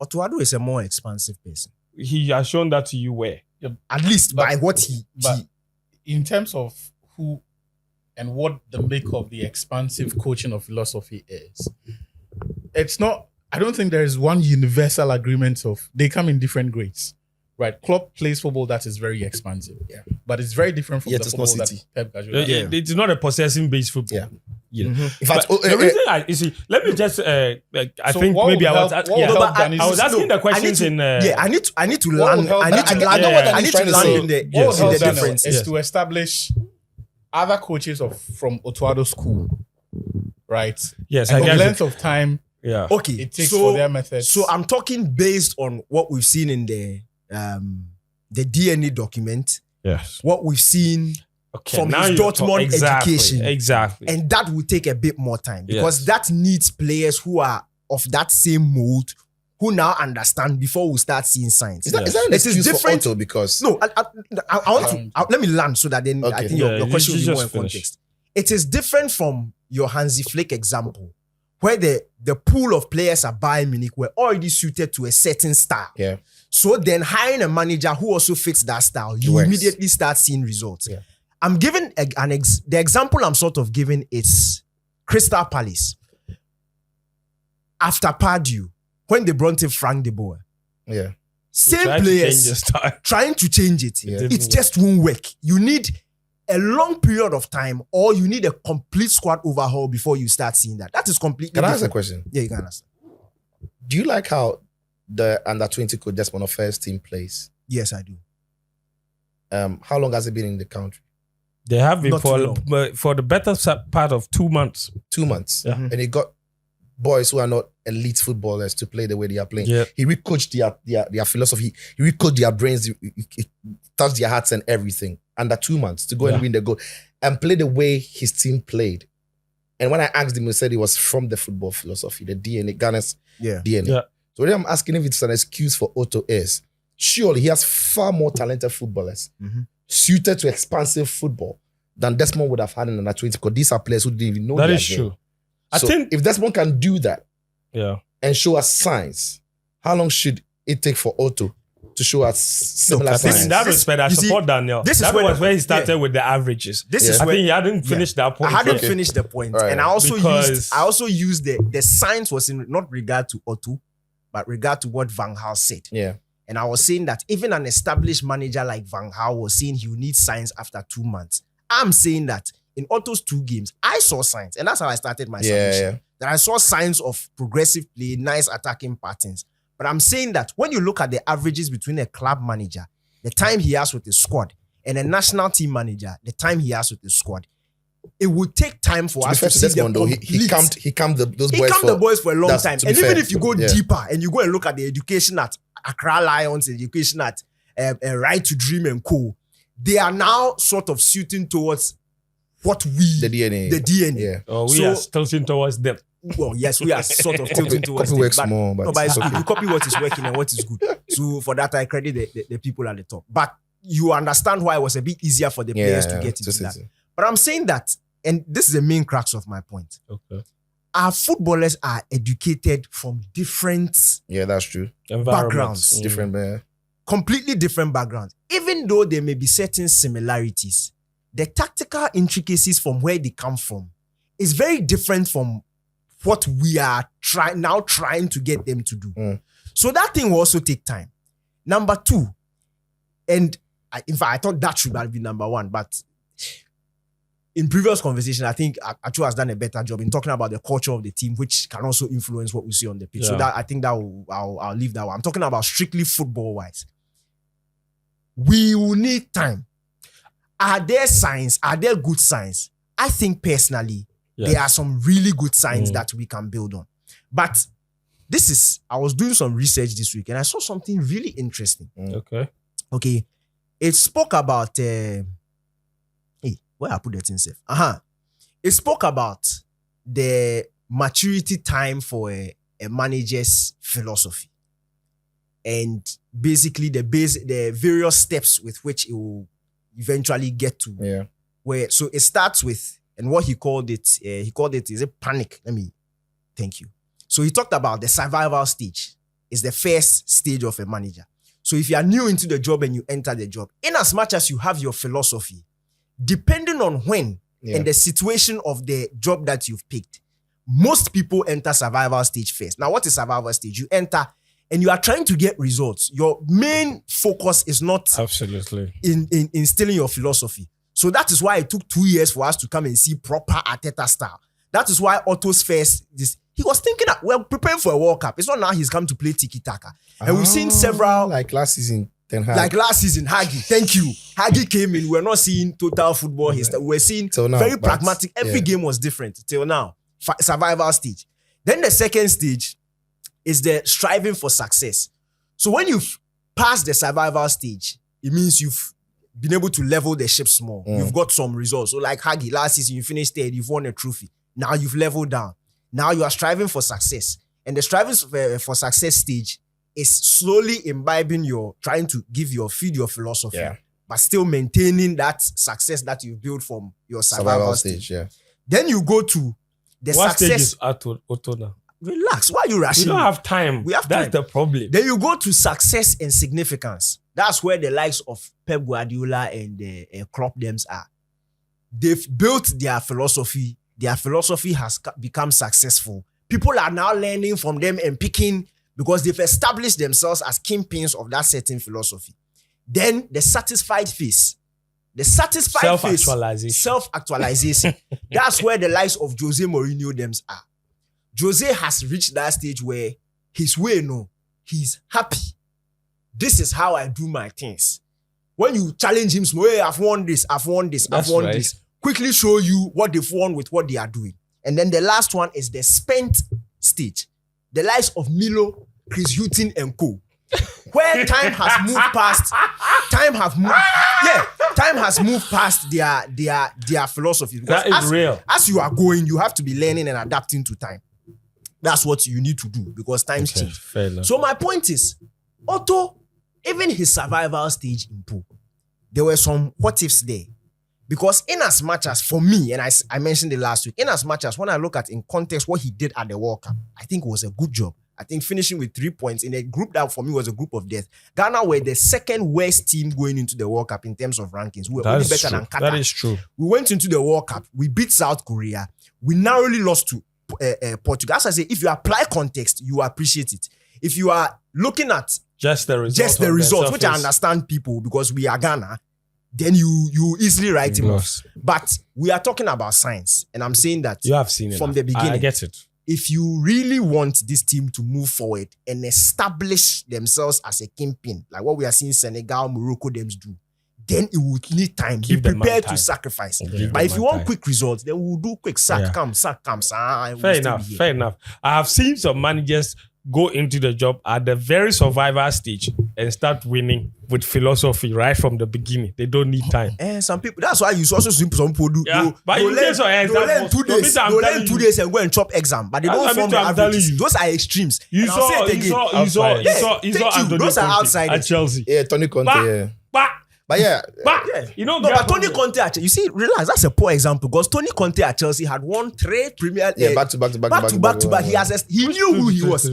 Speaker 1: Otuado is a more expansive person.
Speaker 2: He has shown that to you where?
Speaker 1: At least
Speaker 4: But-
Speaker 1: by what he
Speaker 4: But in terms of who and what the make of the expansive coaching of philosophy is, it's not. I don't think there is one universal agreement of they come in different grades, right? Klopp plays football that is very expansive, but it's very different from
Speaker 3: Yet
Speaker 4: the
Speaker 3: it's not
Speaker 4: football that
Speaker 3: City.
Speaker 4: Pep Guardiola.
Speaker 2: It's not a possessing based football.
Speaker 3: Yeah.
Speaker 2: You know.
Speaker 3: In fact,
Speaker 2: But the reason you see, let me just I
Speaker 4: So
Speaker 2: think
Speaker 4: what
Speaker 2: maybe
Speaker 4: would
Speaker 2: I was
Speaker 4: help-
Speaker 2: asking.
Speaker 4: what would
Speaker 2: Yeah,
Speaker 4: help
Speaker 2: but
Speaker 4: Danny
Speaker 2: I was
Speaker 4: Sisi-
Speaker 2: asking the questions
Speaker 1: I
Speaker 2: in.
Speaker 1: need to
Speaker 4: What
Speaker 1: land.
Speaker 4: would help
Speaker 1: I need to
Speaker 4: that-
Speaker 1: land.
Speaker 2: I know what
Speaker 1: I
Speaker 3: he's
Speaker 1: need
Speaker 3: trying
Speaker 1: to
Speaker 3: to
Speaker 1: land
Speaker 3: say.
Speaker 1: in the
Speaker 4: What
Speaker 1: in
Speaker 4: would help
Speaker 1: the
Speaker 4: Daniel
Speaker 1: differences.
Speaker 4: is to establish other coaches from Otuado school, right?
Speaker 2: Yes,
Speaker 4: and
Speaker 2: I
Speaker 4: the
Speaker 2: guess.
Speaker 4: length of time
Speaker 2: Yeah.
Speaker 1: Okay,
Speaker 4: it takes
Speaker 1: so
Speaker 4: for their methods.
Speaker 1: So I'm talking based on what we've seen in the DNA document,
Speaker 2: Yes.
Speaker 1: what we've seen
Speaker 2: Okay.
Speaker 1: from
Speaker 2: now
Speaker 1: his
Speaker 2: you
Speaker 1: Dortmund
Speaker 2: talk- exactly,
Speaker 1: education.
Speaker 2: Exactly.
Speaker 1: and that will take a bit more time because
Speaker 2: Yes.
Speaker 1: that needs players who are of that same mold who now understand before we start seeing signs.
Speaker 3: is that
Speaker 2: Yes.
Speaker 3: an
Speaker 1: It is
Speaker 3: excuse for
Speaker 1: different-
Speaker 3: Otto because
Speaker 1: No, I want to let me land so that then I
Speaker 3: Okay.
Speaker 1: think
Speaker 2: Yeah,
Speaker 1: your
Speaker 2: you
Speaker 1: question will be
Speaker 2: just
Speaker 1: more in
Speaker 2: finish.
Speaker 1: context. It is different from your Hansi Flick example, where the pool of players at Bayern Munich were already suited to a certain style.
Speaker 3: yeah,
Speaker 1: So then hiring a manager who also fits that style, you
Speaker 3: works.
Speaker 1: immediately start seeing results.
Speaker 3: Yeah.
Speaker 1: I'm giving the example I'm sort of giving is Crystal Palace. After Pardew, when they brought in Frank de Boer,
Speaker 3: yeah,
Speaker 1: same
Speaker 2: Try to change your
Speaker 1: players
Speaker 2: style.
Speaker 1: trying to change it.
Speaker 3: Yeah.
Speaker 1: It just won't work. You need a long period of time or you need a complete squad overhaul before you start seeing that. That is completely
Speaker 3: Can I ask a
Speaker 1: different.
Speaker 3: question?
Speaker 1: Yeah, you can ask.
Speaker 3: Do you like how the under-20 coach Desmond first team plays?
Speaker 1: Yes, I do.
Speaker 3: How long has he been in the country?
Speaker 2: They have been
Speaker 1: Not too
Speaker 2: for the better part of 2 months.
Speaker 3: 2 months.
Speaker 2: Yeah.
Speaker 3: And he got boys who are not elite footballers to play the way they are playing.
Speaker 2: Yeah.
Speaker 3: He recoached their philosophy. He recoached their brains. He touched their hearts and everything. Under 2 months to go and win the goal and play the way his team played. And when I asked him, he said it was from the football philosophy, the DNA, Ghana's
Speaker 1: Yeah.
Speaker 3: DNA.
Speaker 2: Yeah.
Speaker 3: So then I'm asking if it's an excuse for Otto is surely he has far more talented footballers suited to expansive football than Desmond would have had in under 20 because these are players who didn't even know
Speaker 2: That
Speaker 3: their
Speaker 2: is
Speaker 3: game.
Speaker 2: true. I
Speaker 3: So
Speaker 2: think.
Speaker 3: if Desmond can do that
Speaker 2: Yeah.
Speaker 3: and show us signs, how long should it take for Otto to show us similar
Speaker 2: I think
Speaker 3: signs?
Speaker 2: in that
Speaker 1: This-
Speaker 2: respect, I
Speaker 1: you see,
Speaker 2: support Daniel.
Speaker 1: this is
Speaker 2: that
Speaker 1: where
Speaker 2: was
Speaker 1: the-
Speaker 2: where he started
Speaker 1: yeah.
Speaker 2: with the averages.
Speaker 1: This is
Speaker 2: I
Speaker 1: where
Speaker 2: think he hadn't finished that
Speaker 1: I
Speaker 2: point.
Speaker 1: hadn't
Speaker 2: yet.
Speaker 1: finished the point.
Speaker 3: All right.
Speaker 1: And I also
Speaker 2: Because-
Speaker 1: used the science was in not regard to Otto, but regard to what Van Gaal said.
Speaker 3: Yeah.
Speaker 1: And I was saying that even an established manager like Van Gaal was saying he will need signs after 2 months. I'm saying that in Otto's 2 games, I saw signs. And that's how I started my submission.
Speaker 3: Yeah.
Speaker 1: That I saw signs of progressive play, nice attacking patterns. But I'm saying that when you look at the averages between a club manager, the time he has with the squad, and a national team manager, the time he has with the squad, it would take time for
Speaker 3: To be
Speaker 1: us
Speaker 3: fair
Speaker 1: to
Speaker 3: to
Speaker 1: see
Speaker 3: Desmond,
Speaker 1: the
Speaker 3: though,
Speaker 1: complete.
Speaker 3: he calmed those
Speaker 1: He
Speaker 3: boys
Speaker 1: calmed the boys for a long
Speaker 3: that's-
Speaker 1: time.
Speaker 3: to be
Speaker 1: And even
Speaker 3: fair,
Speaker 1: if you go
Speaker 3: yeah.
Speaker 1: deeper and you go and look at the education at Accra Lions, education at Right to Dream and Co., they are now sort of suiting towards what we,
Speaker 3: the DNA.
Speaker 1: the DNA.
Speaker 3: Yeah.
Speaker 2: Oh, we
Speaker 1: So-
Speaker 2: are tilting towards them.
Speaker 1: Well, yes, we are sort of tilting towards
Speaker 3: Copy
Speaker 1: it,
Speaker 3: works
Speaker 1: but-
Speaker 3: more, but
Speaker 1: no, but
Speaker 3: it's okay.
Speaker 1: you copy what is working and what is good. So for that, I credit the people at the top. But you understand why it was a bit easier for the players to get into
Speaker 3: Just
Speaker 1: that.
Speaker 3: it.
Speaker 1: But I'm saying that, and this is the main crux of my point.
Speaker 2: Okay.
Speaker 1: Our footballers are educated from different,
Speaker 3: Yeah, that's true.
Speaker 1: Backgrounds.
Speaker 3: Different, man.
Speaker 1: completely different backgrounds. Even though there may be certain similarities, the tactical intricacies from where they come from is very different from what we are trying to get them to do. So that thing will also take time. Number 2, and in fact, I thought that should have been number 1, but in previous conversation, I think Achu has done a better job in talking about the culture of the team, which can also influence what we see on the pitch. So
Speaker 2: Yeah.
Speaker 1: that I think that I'll leave that one. I'm talking about strictly football wise. We will need time. Are there signs? Are there good signs? I think personally, there are some really good signs that we can build on. But I was doing some research this week and I saw something really interesting.
Speaker 2: Okay.
Speaker 1: Okay. it spoke about hey, where I put that in safe. It spoke about the maturity time for a manager's philosophy, and basically the various steps with which it will eventually get to.
Speaker 3: Yeah.
Speaker 1: Where so it starts with, and what he called it is a panic. Thank you. So he talked about the survival stage. Is the first stage of a manager. So if you are new into the job and you enter the job, in as much as you have your philosophy, depending on when and the situation of the job that you've picked, most people enter survival stage first. Now, what is survival stage? You enter and you are trying to get results. Your main focus is not
Speaker 2: absolutely
Speaker 1: in instilling your philosophy. So that is why it took 2 years for us to come and see proper Arteta style. That is why Otto's first he was thinking that we're preparing for a World Cup. It's not now he's come to play tiki-taka. And we've seen several...
Speaker 3: Like last season,
Speaker 1: Hagi. Thank you. Hagi came in. We're not seeing total football history. We're seeing
Speaker 3: now,
Speaker 1: very pragmatic. Every game was different till now. Survival stage. Then the second stage is the striving for success. So when you've passed the survival stage, it means you've been able to level the ship small. You've got some results. So like Hagi, last season you finished third, you've won a trophy. Now you've leveled down. Now you are striving for success. And the striving for success stage is slowly imbibing trying to feed your philosophy, but still maintaining that success that you built from your survival stage.
Speaker 3: Yeah.
Speaker 1: Then you go to the
Speaker 2: what
Speaker 1: success.
Speaker 2: Stage is Otto now?
Speaker 1: Relax. Why are you rushing?
Speaker 2: We don't have time. That's the problem.
Speaker 1: Then you go to success and significance. That's where the likes of Pep Guardiola and Klopp Dems are. They've built their philosophy. Their philosophy has become successful. People are now learning from them and picking because they've established themselves as kingpins of that certain philosophy. Then the satisfied phase. The satisfied phase. Self-actualization. That's where the likes of Jose Mourinho them are. Jose has reached that stage where he's he's happy. This is how I do my things. When you challenge him, hey, I've won this. This. Quickly show you what they've won with what they are doing. And then the last one is the spent stage. The likes of Milo, Chris Hughton, and co. Where time has moved past their philosophy. Because
Speaker 2: that is real.
Speaker 1: As you are going, you have to be learning and adapting to time. That's what you need to do because times change.
Speaker 2: Fair enough.
Speaker 1: So my point is, Otto, even his survival stage in pool, there were some what ifs there. Because in as much as for me, and I mentioned it last week, in as much as when I look at in context what he did at the World Cup, I think it was a good job. I think finishing with 3 points in a group that for me was a group of death. Ghana were the second worst team going into the World Cup in terms of rankings. We were only better than Qatar.
Speaker 2: That is true.
Speaker 1: We went into the World Cup. We beat South Korea. We narrowly lost to Portugal. As I say, if you apply context, you appreciate it. If you are looking at
Speaker 2: just the result,
Speaker 1: which I understand people because we are Ghana, then you easily write him off. But we are talking about science. And I'm saying that
Speaker 2: you have seen it
Speaker 1: from the beginning.
Speaker 2: I get it.
Speaker 1: If you really want this team to move forward and establish themselves as a kingpin, like what we are seeing Senegal, Morocco, them do, then it will need time. Be prepared to sacrifice. But if you want quick results, then we'll do quick sack, come.
Speaker 2: Fair enough. I have seen some managers go into the job at the very survival stage and start winning with philosophy right from the beginning. They don't need time.
Speaker 1: And some people, that's why you also see some people do.
Speaker 2: But you
Speaker 1: learn 2 days. They learn 2 days and go and chop exam. But they don't form the averages. Those are extremes.
Speaker 2: You saw Antonio
Speaker 1: those are outsiders.
Speaker 2: at Chelsea.
Speaker 3: Yeah, Tony Conte. But
Speaker 2: you know,
Speaker 1: but Tony Conte at Chelsea, you see, relax, that's a poor example because Tony Conte at Chelsea had won 3 Premier League.
Speaker 3: back to back.
Speaker 1: He knew who he was.
Speaker 2: As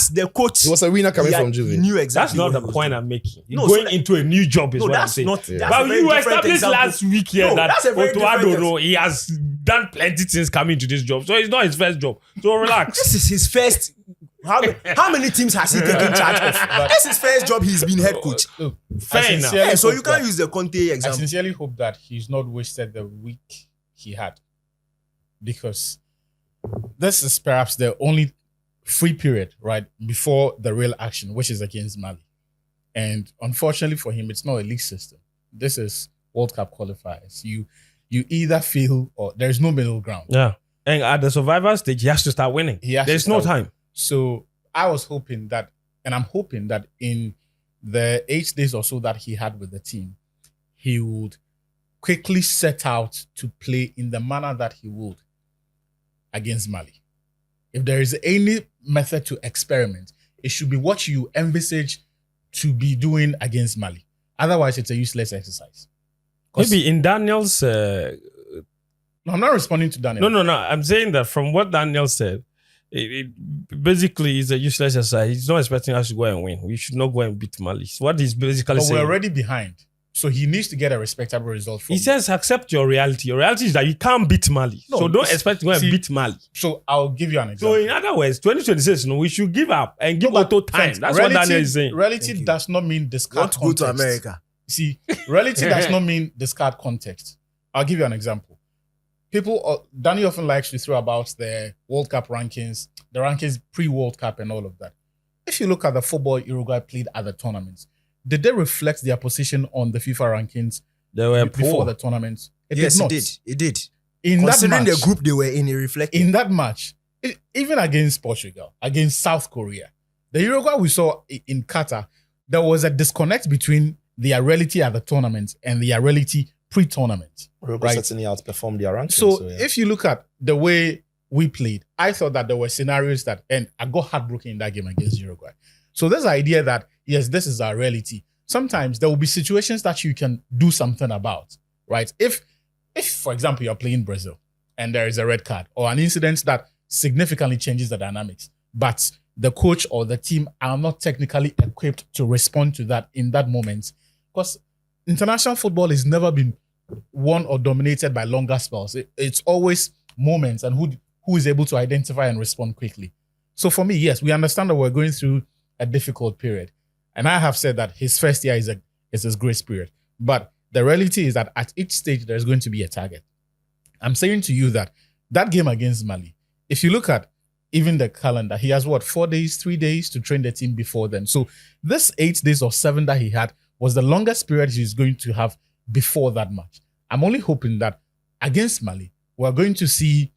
Speaker 1: the coach,
Speaker 3: he was a winner coming from Juve.
Speaker 1: He knew exactly.
Speaker 2: That's not the point I'm making.
Speaker 1: No,
Speaker 2: going into a new job is what I'm
Speaker 1: that's
Speaker 2: saying.
Speaker 1: not.
Speaker 2: But you established last week here that Otto, he has done plenty things coming to this job, so it's not his first job. So relax.
Speaker 1: This is his first. How many teams has he taken charge of? This is his first job. He's been head coach.
Speaker 2: Fair enough.
Speaker 1: Yeah, so you can't use the Conte
Speaker 4: I
Speaker 1: example.
Speaker 4: sincerely hope that he's not wasted the week he had, because this is perhaps the only free period right before the real action, which is against Mali. And unfortunately for him, it's not a league system. This is World Cup qualifiers. You either fail or there's no middle ground.
Speaker 2: Yeah. And at the survivor stage, he has to start winning. There's no time.
Speaker 4: So I was hoping that, and I'm hoping that in the 8 days or so that he had with the team, he would quickly set out to play in the manner that he would against Mali. If there is any method to experiment, it should be what you envisage to be doing against Mali. Otherwise, it's a useless exercise.
Speaker 2: Maybe in Daniel's...
Speaker 4: No, I'm not responding to Daniel.
Speaker 2: No. I'm saying that from what Daniel said, it basically is a useless exercise. He's not expecting us to go and win. We should not go and beat Mali. So what he's basically
Speaker 4: But
Speaker 2: saying...
Speaker 4: we're already behind. So he needs to get a respectable result from
Speaker 2: He says, accept your reality. Your reality is that you can't beat Mali.
Speaker 4: No,
Speaker 2: so don't expect to go and beat Mali.
Speaker 4: So I'll give you an
Speaker 2: So
Speaker 4: example.
Speaker 2: in other words, 2026, we should give up and give Otto time.
Speaker 4: Friends,
Speaker 2: That's what Daniel is saying.
Speaker 4: Reality does not mean discard
Speaker 1: Want to go to
Speaker 4: context.
Speaker 1: America?
Speaker 4: See, reality does not mean discard context. I'll give you an example. Danny often likes to throw about the World Cup rankings, the rankings pre-World Cup and all of that. If you look at the football Uruguay played at the tournaments, did they reflect their position on the FIFA rankings
Speaker 2: They were
Speaker 4: before
Speaker 2: poor.
Speaker 4: the tournaments?
Speaker 1: Yes,
Speaker 4: did not.
Speaker 1: it did.
Speaker 4: In that
Speaker 1: Considering
Speaker 4: match,
Speaker 1: the group they were in, it reflected.
Speaker 4: in that match, even against Portugal, against South Korea, the Uruguay we saw in Qatar, there was a disconnect between their reality at the tournament and their reality pre-tournament.
Speaker 3: Uruguay certainly outperformed their rankings.
Speaker 4: So
Speaker 3: yeah.
Speaker 4: if you look at the way we played, I thought that there were scenarios that, and I got heartbroken in that game against Uruguay. So this idea that, yes, this is our reality. Sometimes there will be situations that you can do something about, right? If for example, you're playing Brazil and there is a red card or an incident that significantly changes the dynamics, but the coach or the team are not technically equipped to respond to that in that moment, because international football has never been won or dominated by longer spells. It's always moments and who is able to identify and respond quickly. So for me, yes, we understand that we're going through a difficult period. And I have said that his first year is his grace period. But the reality is that at each stage, there's going to be a target. I'm saying to you that game against Mali, if you look at even the calendar, he has 4 days, 3 days to train the team before then. So this 8 days or 7 that he had was the longest period he's going to have before that match. I'm only hoping that against Mali, we're going to see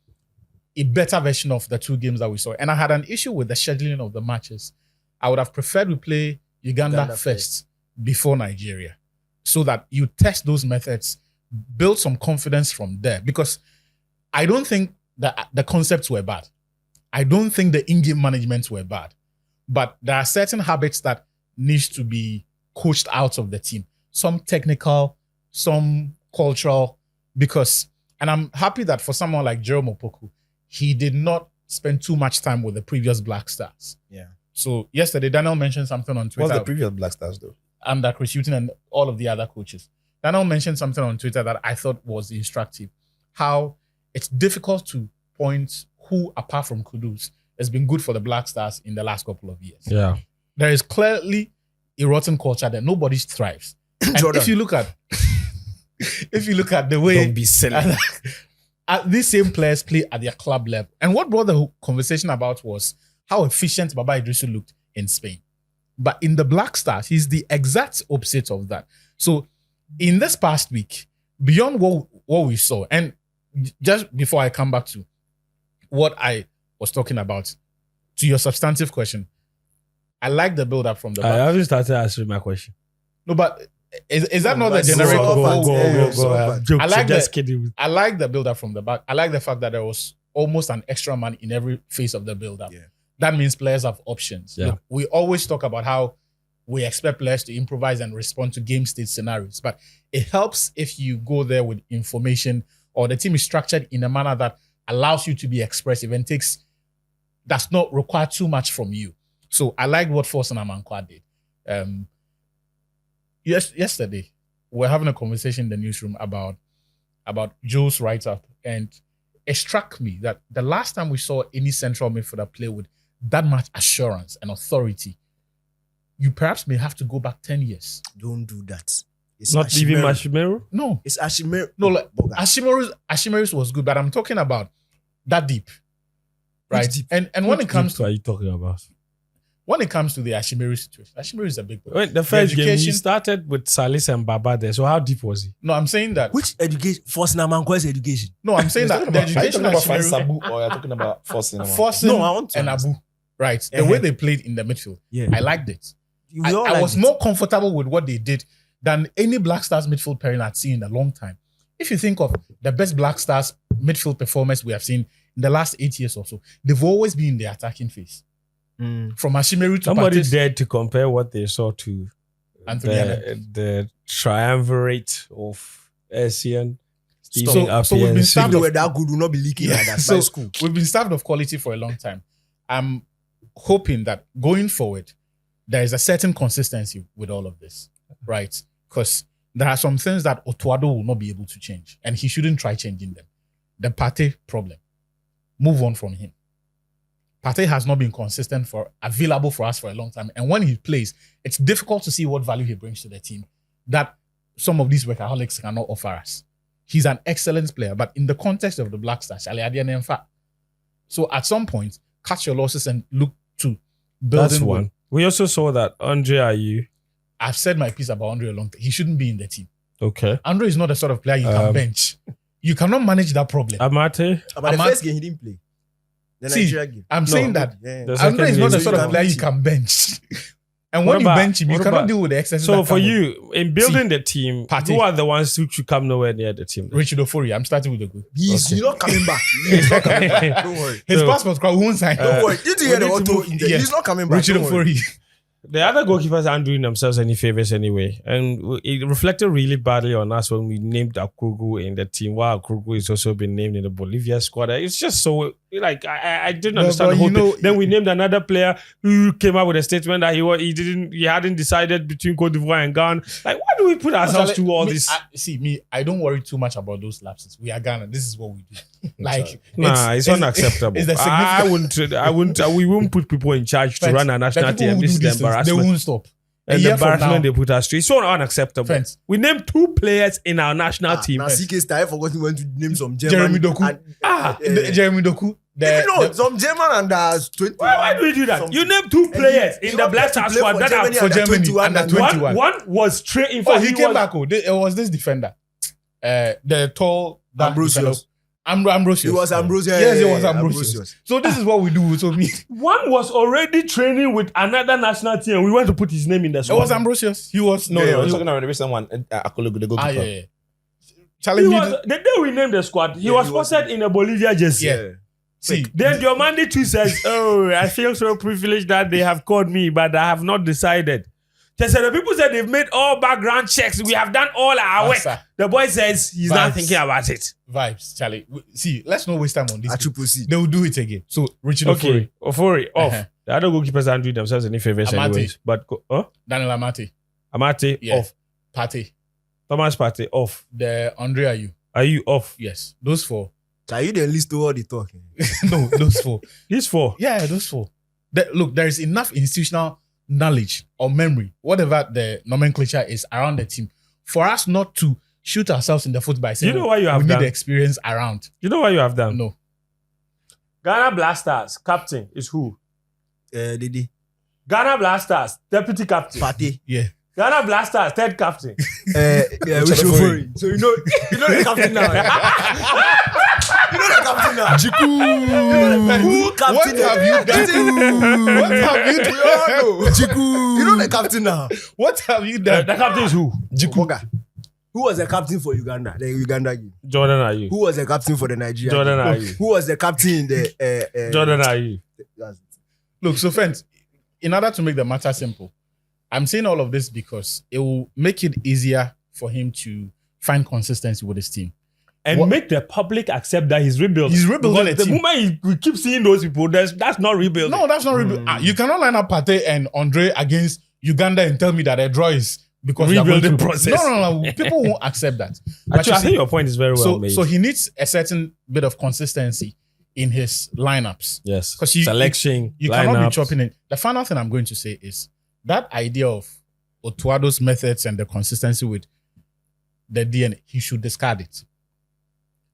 Speaker 4: a better version of the 2 games that we saw. And I had an issue with the scheduling of the matches. I would have preferred we play Uganda first before Nigeria, so that you test those methods, build some confidence from there. Because I don't think that the concepts were bad. I don't think the in-game management were bad. But there are certain habits that needs to be coached out of the team. Some technical, some cultural, and I'm happy that for someone like Jerome Opoku, he did not spend too much time with the previous Black Stars.
Speaker 1: Yeah.
Speaker 4: So yesterday, Daniel mentioned something on Twitter.
Speaker 3: What's the previous Black Stars though?
Speaker 4: Under Chris Hughton and all of the other coaches. Daniel mentioned something on Twitter that I thought was instructive. How it's difficult to point who, apart from Kudus, has been good for the Black Stars in the last couple of years.
Speaker 2: Yeah.
Speaker 4: There is clearly a rotten culture that nobody thrives. And if you look at the way
Speaker 2: Don't be silly.
Speaker 4: these same players play at their club level. And what brought the conversation about was how efficient Baba Idrisu looked in Spain. But in the Black Stars, he's the exact opposite of that. So in this past week, beyond what we saw, and just before I come back to what I was talking about, to your substantive question, I like the build-up from the
Speaker 2: I
Speaker 4: back.
Speaker 2: haven't started answering my question.
Speaker 4: No, but is that not the
Speaker 1: but
Speaker 4: generic?
Speaker 1: go.
Speaker 2: Joke,
Speaker 4: I like
Speaker 2: just
Speaker 4: that.
Speaker 2: kidding.
Speaker 4: I like the build-up from the back. I like the fact that there was almost an extra man in every phase of the build-up.
Speaker 1: Yeah.
Speaker 4: That means players have options.
Speaker 2: Yeah.
Speaker 4: Look, we always talk about how we expect players to improvise and respond to game state scenarios, but it helps if you go there with information or the team is structured in a manner that allows you to be expressive and does not require too much from you. So I like what Forson Amankwa did. Yesterday, we were having a conversation in the newsroom about Joe's write-up, and it struck me that the last time we saw any central midfielder play with that much assurance and authority, you perhaps may have to go back 10 years.
Speaker 1: Don't do that. It's
Speaker 2: Not even
Speaker 1: Ashimeru.
Speaker 2: Mashimero?
Speaker 4: No.
Speaker 1: It's Ashimeru.
Speaker 4: No, like
Speaker 1: Boga.
Speaker 4: Ashimeru's was good, but I'm talking about that deep. Right?
Speaker 1: deep?
Speaker 4: And when it comes
Speaker 2: What are you talking about?
Speaker 4: to the Ashimeru situation, Ashimeru is a big one.
Speaker 2: Wait, the first game, he
Speaker 4: education-
Speaker 2: started with Salis and Baba there. So how deep was he?
Speaker 4: No, I'm saying that.
Speaker 1: Which education? Force Namankwa's education.
Speaker 4: No, I'm saying that the
Speaker 3: Are you
Speaker 4: education
Speaker 3: talking about
Speaker 4: Ashimeru,
Speaker 3: Fansabu or you're talking about Forcing?
Speaker 4: Forcing
Speaker 1: No, I want to
Speaker 4: and
Speaker 1: understand.
Speaker 4: Abu, right? The way they played in the midfield,
Speaker 1: Yeah.
Speaker 4: I liked it. I was more comfortable with what they did than any Black Stars midfield pairing I'd seen in a long time. If you think of the best Black Stars midfield performance we have seen in the last 8 years or so, they've always been in the attacking phase. From Ashimeru to
Speaker 2: Somebody
Speaker 4: Partey,
Speaker 2: dared to compare what they saw to the triumvirate of Essien.
Speaker 4: So we've been starved
Speaker 1: They
Speaker 4: of
Speaker 1: were that good, will not be leaking like that.
Speaker 4: so
Speaker 1: By school.
Speaker 4: we've been starved of quality for a long time. I'm hoping that going forward, there is a certain consistency with all of this, right? Because there are some things that Otuado will not be able to change, and he shouldn't try changing them. The Partey problem. Move on from him. Partey has not been available for us for a long time. And when he plays, it's difficult to see what value he brings to the team that some of these workaholics cannot offer us. He's an excellent player, but in the context of the Black Stars, so at some point, cut your losses and look to building.
Speaker 2: That's one. We also saw that Andre Ayew.
Speaker 4: I've said my piece about Andre a long time. He shouldn't be in the team.
Speaker 2: Okay.
Speaker 4: Andre is not the sort of player you can bench. You cannot manage that problem.
Speaker 2: Amate.
Speaker 1: But the first game, he didn't play. The Nigeria game.
Speaker 4: I'm saying that
Speaker 2: The
Speaker 4: Andre is
Speaker 2: second
Speaker 4: not the
Speaker 2: game,
Speaker 4: sort of player you can bench. And when you bench him, you cannot deal with the excesses.
Speaker 2: So for you, in building the team,
Speaker 4: Partey.
Speaker 2: who are the ones who should come nowhere near the team?
Speaker 4: Richard Ofori, I'm starting with the good.
Speaker 1: He's not coming back. He's not coming back. Don't worry.
Speaker 4: His
Speaker 2: So-
Speaker 4: passport crowd won't sign.
Speaker 1: Don't worry. Did you hear the auto? He's not coming back.
Speaker 4: Richard
Speaker 1: Don't worry.
Speaker 4: Ofori.
Speaker 2: The other goalkeepers aren't doing themselves any favors anyway. And it reflected really badly on us when we named Akurugu in the team, while Akurugu is also been named in the Bolivia squad. It's just so, like, I didn't understand the whole thing. Then we named another player who came out with a statement that he hadn't decided between Cote d'Ivoire and Ghana. Like, why do we put ourselves through all this?
Speaker 4: I don't worry too much about those lapses. We are Ghana. This is what we do. Like,
Speaker 2: It's unacceptable.
Speaker 4: It's the
Speaker 2: we won't put people in charge to run a national team. This is the embarrassment.
Speaker 4: They won't stop.
Speaker 2: And the embarrassment they put us through. It's so unacceptable.
Speaker 4: Friends.
Speaker 2: We named 2 players in our national team.
Speaker 1: Now, CK Star, I forgot when to name some
Speaker 4: Jeremy
Speaker 1: German.
Speaker 4: Doku. Jeremy Doku.
Speaker 1: Some German under 20.
Speaker 2: Why do we do that? You named 2 players in the Black Stars squad that are
Speaker 4: for Germany under 21.
Speaker 2: One was straight. In fact,
Speaker 4: he came back. It was this defender. The tall
Speaker 1: Ambrosius.
Speaker 4: Ambrosius.
Speaker 1: It was Ambrosius.
Speaker 4: Yes, it was Ambrosius. So this is what we do. So
Speaker 2: one was already training with another national team. We went to put his name in the
Speaker 4: it
Speaker 2: squad.
Speaker 4: was Ambrosius. He was
Speaker 3: No, you're talking about the recent one. Akologu, the goalkeeper.
Speaker 4: yeah. Charlie,
Speaker 2: The day we named the squad, he was posted in a Bolivia jersey.
Speaker 4: Yeah. See,
Speaker 2: Then Diomande too says, "Oh, I feel so privileged that they have called me, but I have not decided." They said the people said they've made all background checks. We have done all our work.
Speaker 4: Sir.
Speaker 2: The boy says he's not thinking about it.
Speaker 4: vibes, Charlie. See, let's not waste time on this.
Speaker 1: At Triple C.
Speaker 4: They will do it again. So Richard
Speaker 2: Okay, Ofori off.
Speaker 4: Uh-huh.
Speaker 2: The other goalkeepers aren't doing themselves any favors
Speaker 4: Amate.
Speaker 2: anyways. But
Speaker 4: Daniel Amate,
Speaker 2: Amate off.
Speaker 4: Partey,
Speaker 2: Thomas Partey off.
Speaker 4: the Andre Ayew.
Speaker 2: Are you off?
Speaker 4: Yes, those 4.
Speaker 1: Are you the list to all the talk?
Speaker 4: No, those 4.
Speaker 2: He's 4.
Speaker 4: Yeah, those 4. Look, there is enough institutional knowledge or memory, whatever the nomenclature is around the team, for us not to shoot ourselves in the foot by saying,
Speaker 2: You know what you have
Speaker 4: we
Speaker 2: done?
Speaker 4: need the experience around.
Speaker 2: You know what you have done?
Speaker 4: No.
Speaker 2: Ghana Blasters captain is who?
Speaker 1: Didi.
Speaker 2: Ghana Blasters deputy captain.
Speaker 1: Partey.
Speaker 4: Yeah.
Speaker 2: Ghana Blasters third captain.
Speaker 1: Yeah, we should for it. So you know the captain now. You know the captain now.
Speaker 3: Jiku.
Speaker 1: Who captain?
Speaker 4: What have you done? What have you
Speaker 1: We all
Speaker 4: done?
Speaker 1: know. Jiku. You know the captain now.
Speaker 4: What have you
Speaker 2: The
Speaker 4: done?
Speaker 2: captain is who?
Speaker 1: Jiku. Who was the captain for Uganda? The Uganda game.
Speaker 2: Jordan Ayew.
Speaker 1: Who was the captain for the Nigeria?
Speaker 2: Jordan
Speaker 1: game?
Speaker 2: Ayew.
Speaker 1: Who was the captain in the
Speaker 2: Jordan Ayew.
Speaker 4: Look, so friends, in order to make the matter simple, I'm saying all of this because it will make it easier for him to find consistency with his team.
Speaker 2: And make the public accept that he's rebuilding.
Speaker 4: He's rebuilding
Speaker 2: Because
Speaker 4: a
Speaker 2: the
Speaker 4: team.
Speaker 2: moment we keep seeing those people, that's not rebuilding.
Speaker 4: No, that's not rebuilding. You cannot line up Partey and Andre against Uganda and tell me that a draw is because they are going
Speaker 2: Rebuilding
Speaker 4: to-
Speaker 2: process.
Speaker 4: No. People won't accept that. But
Speaker 2: Actually,
Speaker 4: you
Speaker 2: I
Speaker 4: see,
Speaker 2: think your point is very well made.
Speaker 4: so he needs a certain bit of consistency in his lineups.
Speaker 2: yes.
Speaker 4: 'Cause you-
Speaker 2: Selection,
Speaker 4: You cannot be
Speaker 2: lineups.
Speaker 4: chopping it. The final thing I'm going to say is that idea of Otuado's methods and the consistency with the DNA, he should discard it.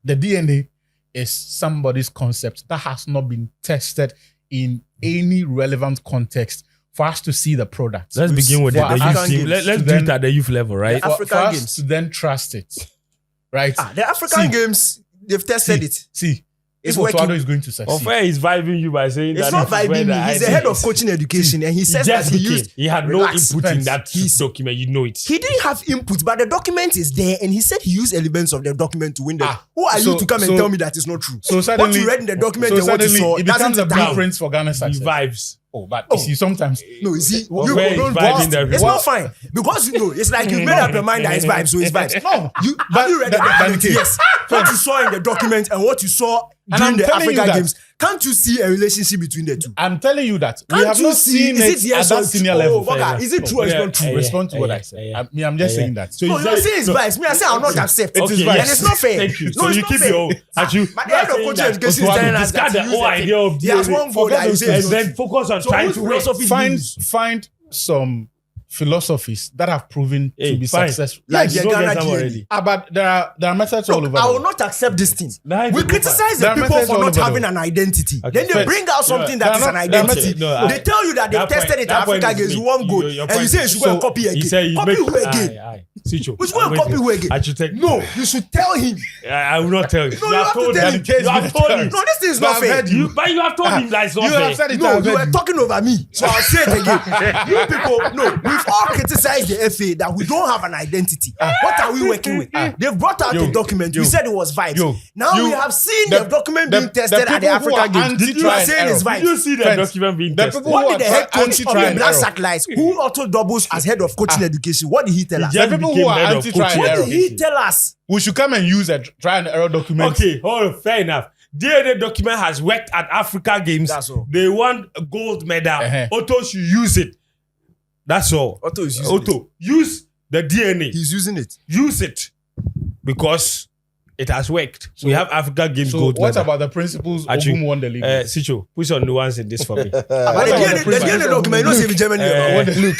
Speaker 4: The DNA is somebody's concept that has not been tested in any relevant context for us to see the product.
Speaker 2: Let's begin with the
Speaker 4: For
Speaker 2: youth
Speaker 4: African
Speaker 2: team.
Speaker 1: games,
Speaker 2: Let's do
Speaker 4: then-
Speaker 2: it at the youth level, right?
Speaker 1: The African
Speaker 4: for us
Speaker 1: games.
Speaker 4: to then trust it. Right?
Speaker 1: The African
Speaker 4: See.
Speaker 1: games, they've tested it.
Speaker 4: See,
Speaker 1: It's
Speaker 4: if Otuado
Speaker 1: working.
Speaker 4: is going to succeed.
Speaker 2: Unfair is vibing you by saying
Speaker 1: It's
Speaker 2: that
Speaker 1: not
Speaker 2: this is where
Speaker 1: vibing
Speaker 2: the
Speaker 1: me. He's the
Speaker 2: idea
Speaker 1: head of
Speaker 2: is.
Speaker 1: coaching education, and he says that
Speaker 2: Just
Speaker 1: he
Speaker 2: became.
Speaker 1: used.
Speaker 2: He had
Speaker 1: Relax,
Speaker 2: no input in
Speaker 1: Spence.
Speaker 2: that document. You know it.
Speaker 1: He didn't have input, but the document is there, and he said he used elements of the document to win the. Who are you to come and tell me that it's not true?
Speaker 4: So suddenly,
Speaker 1: what you read in the document
Speaker 4: so
Speaker 1: and what you
Speaker 4: suddenly
Speaker 1: saw
Speaker 4: it becomes a
Speaker 1: doesn't down.
Speaker 4: blueprint for Ghana's
Speaker 2: He
Speaker 4: success.
Speaker 2: vibes.
Speaker 4: Oh, but you see, sometimes
Speaker 1: No, you see,
Speaker 2: Well,
Speaker 1: you
Speaker 2: where
Speaker 1: don't
Speaker 2: is vibing there?
Speaker 1: it's
Speaker 2: Well-
Speaker 1: not fine because you know it's like you made up your mind that it's vibes, so it's vibes.
Speaker 4: No,
Speaker 1: you
Speaker 4: but
Speaker 1: have you read the
Speaker 4: the-
Speaker 1: document?
Speaker 4: the-
Speaker 1: Yes, what you saw in the document and what you saw
Speaker 4: And
Speaker 1: during
Speaker 4: I'm
Speaker 1: the
Speaker 4: telling you
Speaker 1: Africa
Speaker 4: that-
Speaker 1: Games. Can't you see a relationship between the two?
Speaker 4: I'm telling you that we
Speaker 1: Can't
Speaker 4: have
Speaker 1: you
Speaker 4: not
Speaker 1: see?
Speaker 4: seen
Speaker 1: Is
Speaker 4: it
Speaker 1: it yes
Speaker 4: at
Speaker 1: or
Speaker 4: that senior
Speaker 1: true?
Speaker 4: level.
Speaker 1: Oh, Waga, is it true or it's not true?
Speaker 4: Respond to what I said. I'm just saying that.
Speaker 2: So
Speaker 1: No,
Speaker 2: you
Speaker 1: you're
Speaker 2: said-
Speaker 1: saying it's
Speaker 2: so-
Speaker 1: vibes. Me, I say I'll not accept.
Speaker 4: It is
Speaker 2: Okay,
Speaker 4: vibes.
Speaker 1: And it's not fair.
Speaker 2: Thank you.
Speaker 1: No,
Speaker 2: So
Speaker 1: it's
Speaker 2: you
Speaker 1: not
Speaker 2: keep
Speaker 1: fair.
Speaker 2: your own. As you,
Speaker 1: But the head of
Speaker 2: saying
Speaker 1: coaching
Speaker 2: that
Speaker 1: education is
Speaker 2: Otuado
Speaker 1: telling us
Speaker 2: discard
Speaker 1: that
Speaker 2: the
Speaker 1: he used
Speaker 2: whole
Speaker 1: the
Speaker 2: idea
Speaker 1: thing.
Speaker 2: of
Speaker 1: He has
Speaker 2: DNA.
Speaker 1: one goal that he says
Speaker 2: and
Speaker 1: is not
Speaker 2: then
Speaker 1: true.
Speaker 2: focus on
Speaker 1: So
Speaker 2: trying
Speaker 1: whose
Speaker 2: to win.
Speaker 1: philosophy do you use?
Speaker 4: Find some philosophies that have proven to be
Speaker 2: fine.
Speaker 4: successful.
Speaker 1: Like
Speaker 2: You
Speaker 1: the
Speaker 2: don't get
Speaker 1: Ghana
Speaker 2: them
Speaker 1: DNA.
Speaker 2: already.
Speaker 4: But there are methods all
Speaker 1: Look,
Speaker 4: over.
Speaker 1: I
Speaker 4: the
Speaker 1: will
Speaker 4: world.
Speaker 1: not accept this thing.
Speaker 2: Now
Speaker 1: We
Speaker 2: you go
Speaker 1: criticize
Speaker 4: There
Speaker 1: the
Speaker 4: are
Speaker 1: people
Speaker 4: methods
Speaker 1: for
Speaker 4: all
Speaker 1: not
Speaker 4: over the
Speaker 1: having
Speaker 4: world.
Speaker 1: an identity.
Speaker 2: Okay.
Speaker 1: Then they
Speaker 4: First,
Speaker 1: bring out something that is
Speaker 4: there
Speaker 1: an
Speaker 4: are not-
Speaker 1: identity.
Speaker 2: there are-
Speaker 1: They tell you that they've
Speaker 2: That
Speaker 1: tested
Speaker 2: point-
Speaker 1: it in
Speaker 2: that point
Speaker 1: Africa
Speaker 2: is
Speaker 1: Games,
Speaker 2: made.
Speaker 1: one goal,
Speaker 2: Your
Speaker 1: and you
Speaker 2: point
Speaker 1: say you
Speaker 2: is-
Speaker 1: should go and
Speaker 2: so
Speaker 1: copy
Speaker 2: he
Speaker 1: again.
Speaker 2: said you
Speaker 1: Copy
Speaker 2: make-
Speaker 1: who again?
Speaker 2: Aye. Sicho,
Speaker 1: Which one
Speaker 2: I'm
Speaker 1: copy
Speaker 2: waiting.
Speaker 1: who again?
Speaker 2: I should take.
Speaker 1: No, you should tell him.
Speaker 2: I will not tell you.
Speaker 1: No,
Speaker 2: you have
Speaker 1: have to
Speaker 2: told
Speaker 1: tell
Speaker 2: him.
Speaker 1: him.
Speaker 2: You have told him.
Speaker 1: No, this thing is
Speaker 4: But
Speaker 1: not
Speaker 4: I've
Speaker 1: fair.
Speaker 4: heard
Speaker 2: You, but you have told him that it's not
Speaker 4: You
Speaker 2: fair.
Speaker 4: have said it.
Speaker 1: No,
Speaker 4: I've
Speaker 1: you
Speaker 4: heard
Speaker 1: were talking over me. So I'll say it again. You people, no, we've all criticized the FA that we don't have an identity. What are we working with? They've brought out a document. We said it was vibes. Now we have seen the document being tested at the Africa Games. You are saying it's
Speaker 2: Did you
Speaker 1: vibes.
Speaker 2: see the
Speaker 4: Friends,
Speaker 2: document being
Speaker 4: the
Speaker 2: tested?
Speaker 4: people
Speaker 1: What
Speaker 4: who
Speaker 1: did the
Speaker 4: are
Speaker 1: head coach of
Speaker 4: anti-try
Speaker 1: the
Speaker 4: and
Speaker 1: Black
Speaker 4: error.
Speaker 1: Sacklights, who also doubles as head of coaching education, what did he tell us?
Speaker 2: Just
Speaker 4: The people
Speaker 2: became
Speaker 4: who are
Speaker 2: head of
Speaker 4: anti-try
Speaker 2: coaching.
Speaker 4: and
Speaker 1: What
Speaker 4: error.
Speaker 1: did he tell us?
Speaker 4: We should come and use a try and error document.
Speaker 2: Okay, hold on, fair enough. DNA document has worked at Africa Games.
Speaker 1: That's all.
Speaker 2: They won a gold medal.
Speaker 4: Uh-huh.
Speaker 2: Otto should use it. That's all.
Speaker 1: Otto is using
Speaker 2: Otto, use the DNA.
Speaker 1: He's using it.
Speaker 2: Use it because it has worked. We have Africa Games
Speaker 4: So
Speaker 2: gold
Speaker 4: what
Speaker 2: medal.
Speaker 4: about the principles of
Speaker 2: Actually,
Speaker 4: whom won the league?
Speaker 2: Sicho, put some nuance in this for me.
Speaker 1: But
Speaker 4: about
Speaker 1: the
Speaker 4: the
Speaker 1: DNA
Speaker 4: principles
Speaker 1: document, you don't see Germany.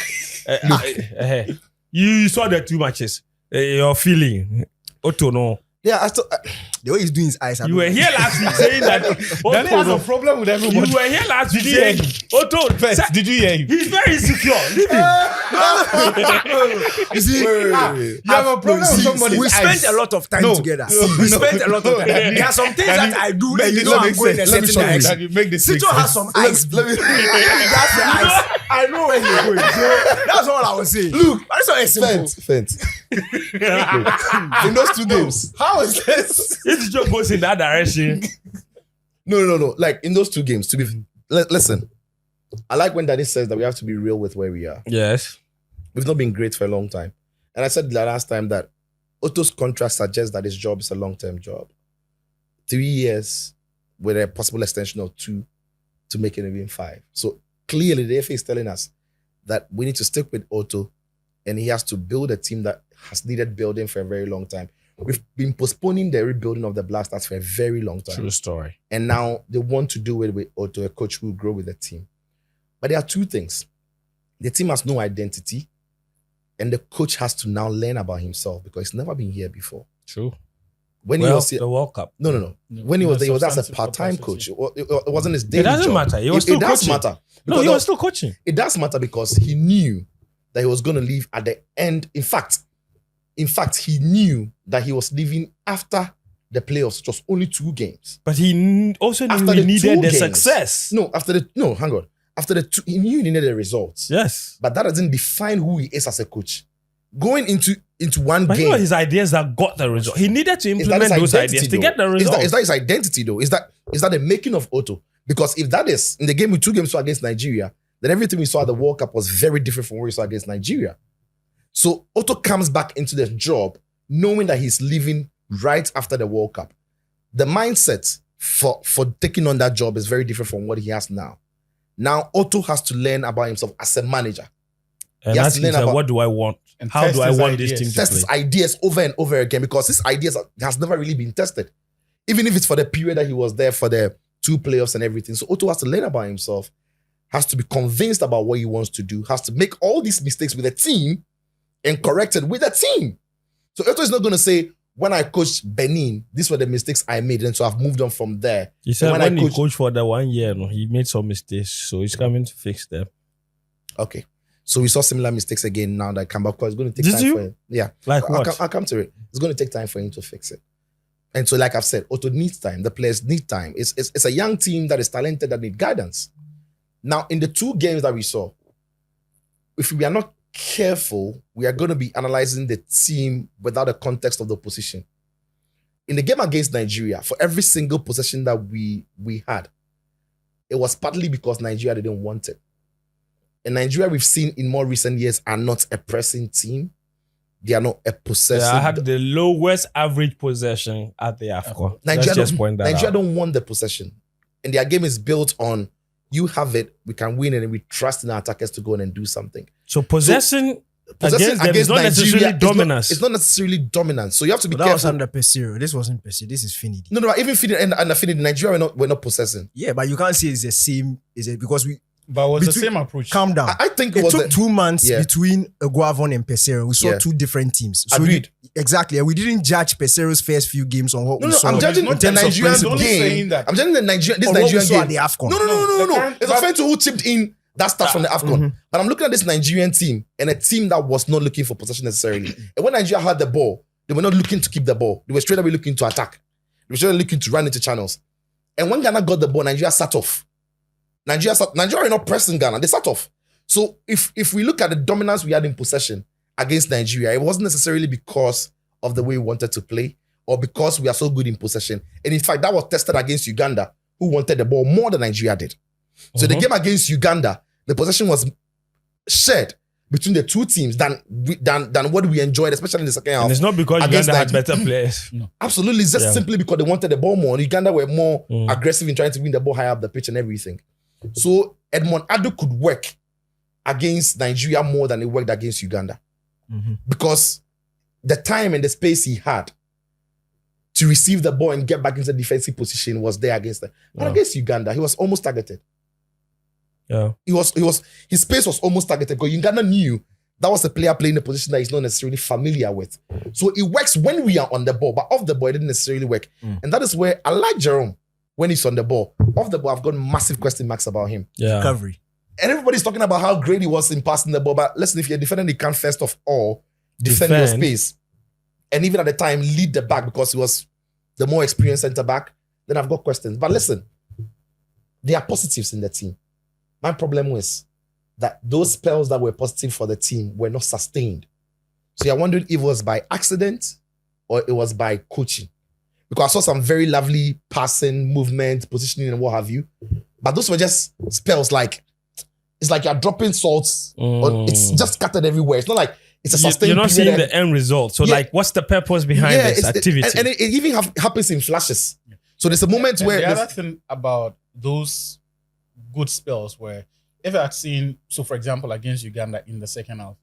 Speaker 2: You saw the two matches. Your feeling. Otto, no.
Speaker 3: Yeah, I still.
Speaker 1: The way he's doing his eyes. I
Speaker 2: You
Speaker 1: don't
Speaker 2: were
Speaker 1: know.
Speaker 2: here last week saying that.
Speaker 4: Then he has
Speaker 2: Otto,
Speaker 4: a problem with
Speaker 2: you
Speaker 4: everybody.
Speaker 2: were here last week
Speaker 4: Did you hear
Speaker 2: saying,
Speaker 4: him?
Speaker 2: Otto,
Speaker 4: First, did you hear him?
Speaker 2: he's very insecure. Leave him.
Speaker 1: You see,
Speaker 4: You have a problem with
Speaker 1: see,
Speaker 4: somebody's
Speaker 1: we spent
Speaker 4: eyes.
Speaker 1: a lot of time
Speaker 4: No.
Speaker 1: together.
Speaker 4: No.
Speaker 1: We spent a lot of time.
Speaker 4: No.
Speaker 1: There are some things
Speaker 4: Can
Speaker 1: that I do
Speaker 4: make
Speaker 1: and you
Speaker 4: this
Speaker 1: know I'm
Speaker 4: make
Speaker 1: going in a
Speaker 4: sense?
Speaker 1: certain direction.
Speaker 4: Can you make this
Speaker 1: Sito
Speaker 4: make
Speaker 1: has
Speaker 4: sense?
Speaker 1: some eyes.
Speaker 3: Let me.
Speaker 1: That's the eyes. I know where you're going. So that's all I was saying. Look, that's not simple.
Speaker 3: Fence. In those two games.
Speaker 1: How is this?
Speaker 2: If the joke goes in that direction,
Speaker 3: No. Like in those two games, to be listen. I like when Danny says that we have to be real with where we are.
Speaker 2: yes.
Speaker 3: We've not been great for a long time. And I said the last time that Otto's contract suggests that his job is a long-term job. 3 years with a possible extension of 2 to make it even 5. So clearly the FA is telling us that we need to stick with Otto and he has to build a team that has needed building for a very long time. We've been postponing the rebuilding of the Black Stars for a very long time.
Speaker 2: True story.
Speaker 3: And now they want to do it with Otto, a coach who will grow with the team. But there are two things. The team has no identity, and the coach has to now learn about himself because he's never been here before.
Speaker 2: True.
Speaker 3: When he
Speaker 2: Well,
Speaker 3: was here,
Speaker 2: the World Cup.
Speaker 3: no. When he was there, he was as a
Speaker 4: substantive
Speaker 3: part-time
Speaker 4: capacity.
Speaker 3: coach. It wasn't his daily
Speaker 2: It doesn't
Speaker 3: job.
Speaker 2: matter. He was still
Speaker 3: it does
Speaker 2: coaching.
Speaker 3: matter.
Speaker 2: No,
Speaker 3: Because
Speaker 2: he was still coaching.
Speaker 3: it does matter because he knew that he was going to leave at the end. In fact, he knew that he was leaving after the playoffs, which was only 2 games.
Speaker 2: But also knew
Speaker 3: After
Speaker 2: he
Speaker 3: the
Speaker 2: needed
Speaker 3: 2
Speaker 2: the
Speaker 3: games.
Speaker 2: success.
Speaker 3: Hang on. After the 2, he knew he needed the results.
Speaker 2: Yes.
Speaker 3: But that doesn't define who he is as a coach. Going into one
Speaker 2: But you
Speaker 3: game.
Speaker 2: know his ideas that got the result. He needed to
Speaker 3: Is that
Speaker 2: implement
Speaker 3: his
Speaker 2: those
Speaker 3: identity,
Speaker 2: ideas to
Speaker 3: though?
Speaker 2: get the result.
Speaker 3: Is that his identity though? Is that the making of Otto? Because if that is in the game with 2 games against Nigeria, then everything we saw at the World Cup was very different from what we saw against Nigeria. So Otto comes back into the job knowing that he's leaving right after the World Cup. The mindset for taking on that job is very different from what he has now. Now Otto has to learn about himself as a manager.
Speaker 2: and
Speaker 3: Yes,
Speaker 2: asking himself,
Speaker 3: about-
Speaker 2: what do I want?
Speaker 4: And
Speaker 2: How
Speaker 4: test
Speaker 2: do I
Speaker 4: his
Speaker 2: want this
Speaker 4: ideas.
Speaker 2: team to
Speaker 3: Test his
Speaker 2: play?
Speaker 3: ideas over and over again because his ideas has never really been tested. Even if it's for the period that he was there for the 2 playoffs and everything. So Otto has to learn about himself, has to be convinced about what he wants to do, has to make all these mistakes with the team and correct it with the team. So Otto is not going to say, when I coached Benin, these were the mistakes I made, and so I've moved on from there.
Speaker 2: He said
Speaker 3: when
Speaker 2: when
Speaker 3: I
Speaker 2: he
Speaker 3: coach-
Speaker 2: coached for the 1 year, he made some mistakes. So he's coming to fix them.
Speaker 3: Okay. So we saw similar mistakes again now that come back because it's going to take
Speaker 2: Did
Speaker 3: time
Speaker 2: you?
Speaker 3: for him. Yeah.
Speaker 2: Like what?
Speaker 3: I'll come to it. It's going to take time for him to fix it. And so, like I've said, Otto needs time. The players need time. It's a young team that is talented that need guidance. Now, in the 2 games that we saw, if we are not careful, we are going to be analyzing the team without the context of the opposition. In the game against Nigeria, for every single possession that we had, it was partly because Nigeria didn't want it. And Nigeria, we've seen in more recent years, are not a pressing team. They are not a possessive.
Speaker 2: I had the lowest average possession at the AFCON.
Speaker 3: Nigeria don't want the possession. And their game is built on, you have it, we can win it, and we trust in our attackers to go in and do something.
Speaker 2: So possession against them is not necessarily dominance.
Speaker 3: It's not necessarily dominance. So you have to be
Speaker 1: That
Speaker 3: careful.
Speaker 1: was under Pesero. This wasn't Pesero. This is Finidi.
Speaker 3: No, even Finidi and Finidi, Nigeria we're not possessing.
Speaker 1: Yeah, but you can't say it's the same. Is it because we?
Speaker 4: But it was the same approach.
Speaker 1: Calm down.
Speaker 3: I think
Speaker 1: it took 2 months between Guavon and Pesero. We saw 2 different teams. So
Speaker 3: Agreed.
Speaker 1: Exactly. And we didn't judge Pesero's first few games on what we saw.
Speaker 3: I'm judging the Nigerian game. I'm judging the Nigerian game.
Speaker 1: The AFCON.
Speaker 3: No. It's offensive to who chipped in that stuff from the AFCON. Mm-hmm. But I'm looking at this Nigerian team and a team that was not looking for possession necessarily. And when Nigeria had the ball, they were not looking to keep the ball. They were straight away looking to attack. They were straight away looking to run into channels. And when Ghana got the ball, Nigeria sat off. Nigeria are not pressing Ghana. They sat off. So if we look at the dominance we had in possession against Nigeria, it wasn't necessarily because of the way we wanted to play or because we are so good in possession. And in fact, that was tested against Uganda, who wanted the ball more than Nigeria did. So the game against Uganda, the possession was shared between the 2 teams than what we enjoyed, especially in the second half.
Speaker 2: And it's not because Uganda had better players.
Speaker 3: No. Absolutely. It's just simply because they wanted the ball more. Uganda were more aggressive in trying to win the ball higher up the pitch and everything. So Edmond Adu could work against Nigeria more than it worked against Uganda. Mm-hmm. Because the time and the space he had to receive the ball and get back into the defensive position was there against them. But against Uganda, he was almost targeted.
Speaker 2: Yeah.
Speaker 3: His space was almost targeted because Uganda knew that was a player playing a position that he's not necessarily familiar with. So it works when we are on the ball, but off the ball, it didn't necessarily work. And that is where I like Jerome when he's on the ball. Off the ball, I've got massive question marks about him.
Speaker 2: Yeah.
Speaker 1: Recovery.
Speaker 3: And everybody's talking about how great he was in passing the ball. But listen, if you're defending, you can't first of all defend your space. And even at the time, lead the back because he was the more experienced center back. Then I've got questions. But listen, there are positives in the team. My problem was that those spells that were positive for the team were not sustained. So you're wondering if it was by accident or it was by coaching. Because I saw some very lovely passing, movement, positioning, and what have you. But those were just spells like, it's like you're dropping salts, or it's just scattered everywhere. It's not like it's a sustained.
Speaker 2: You're not seeing the end result. So, like, what's the purpose behind this activity?
Speaker 3: And it even happens in flashes. So there's a moment where
Speaker 4: the other thing about those good spells where if I had seen, so for example, against Uganda in the second half,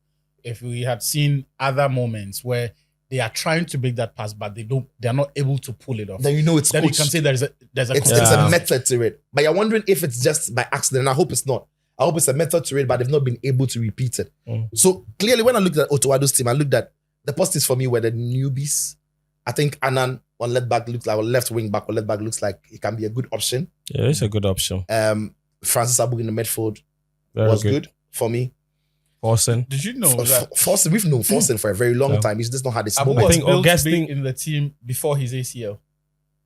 Speaker 4: if we had seen other moments where they are trying to make that pass, but they're not able to pull it off.
Speaker 3: Then you know it's
Speaker 4: then
Speaker 3: coached.
Speaker 4: You can say there's a
Speaker 3: it's a method to it. But you're wondering if it's just by accident. And I hope it's not. I hope it's a method to it, but they've not been able to repeat it. So clearly, when I looked at Otto Addo's team, I looked at the positives for me were the newbies. I think Annan on left back looks like, or left wing back or left back looks like it can be a good option.
Speaker 2: Yeah, it's a good option.
Speaker 3: Francis Abu in the midfield
Speaker 2: was
Speaker 3: good for me.
Speaker 2: Forsen.
Speaker 4: Did you know that
Speaker 3: Forsen? We've known Forsen for a very long time. He's just not had this
Speaker 4: Abu
Speaker 3: moment.
Speaker 4: was built to be in the team before his ACL.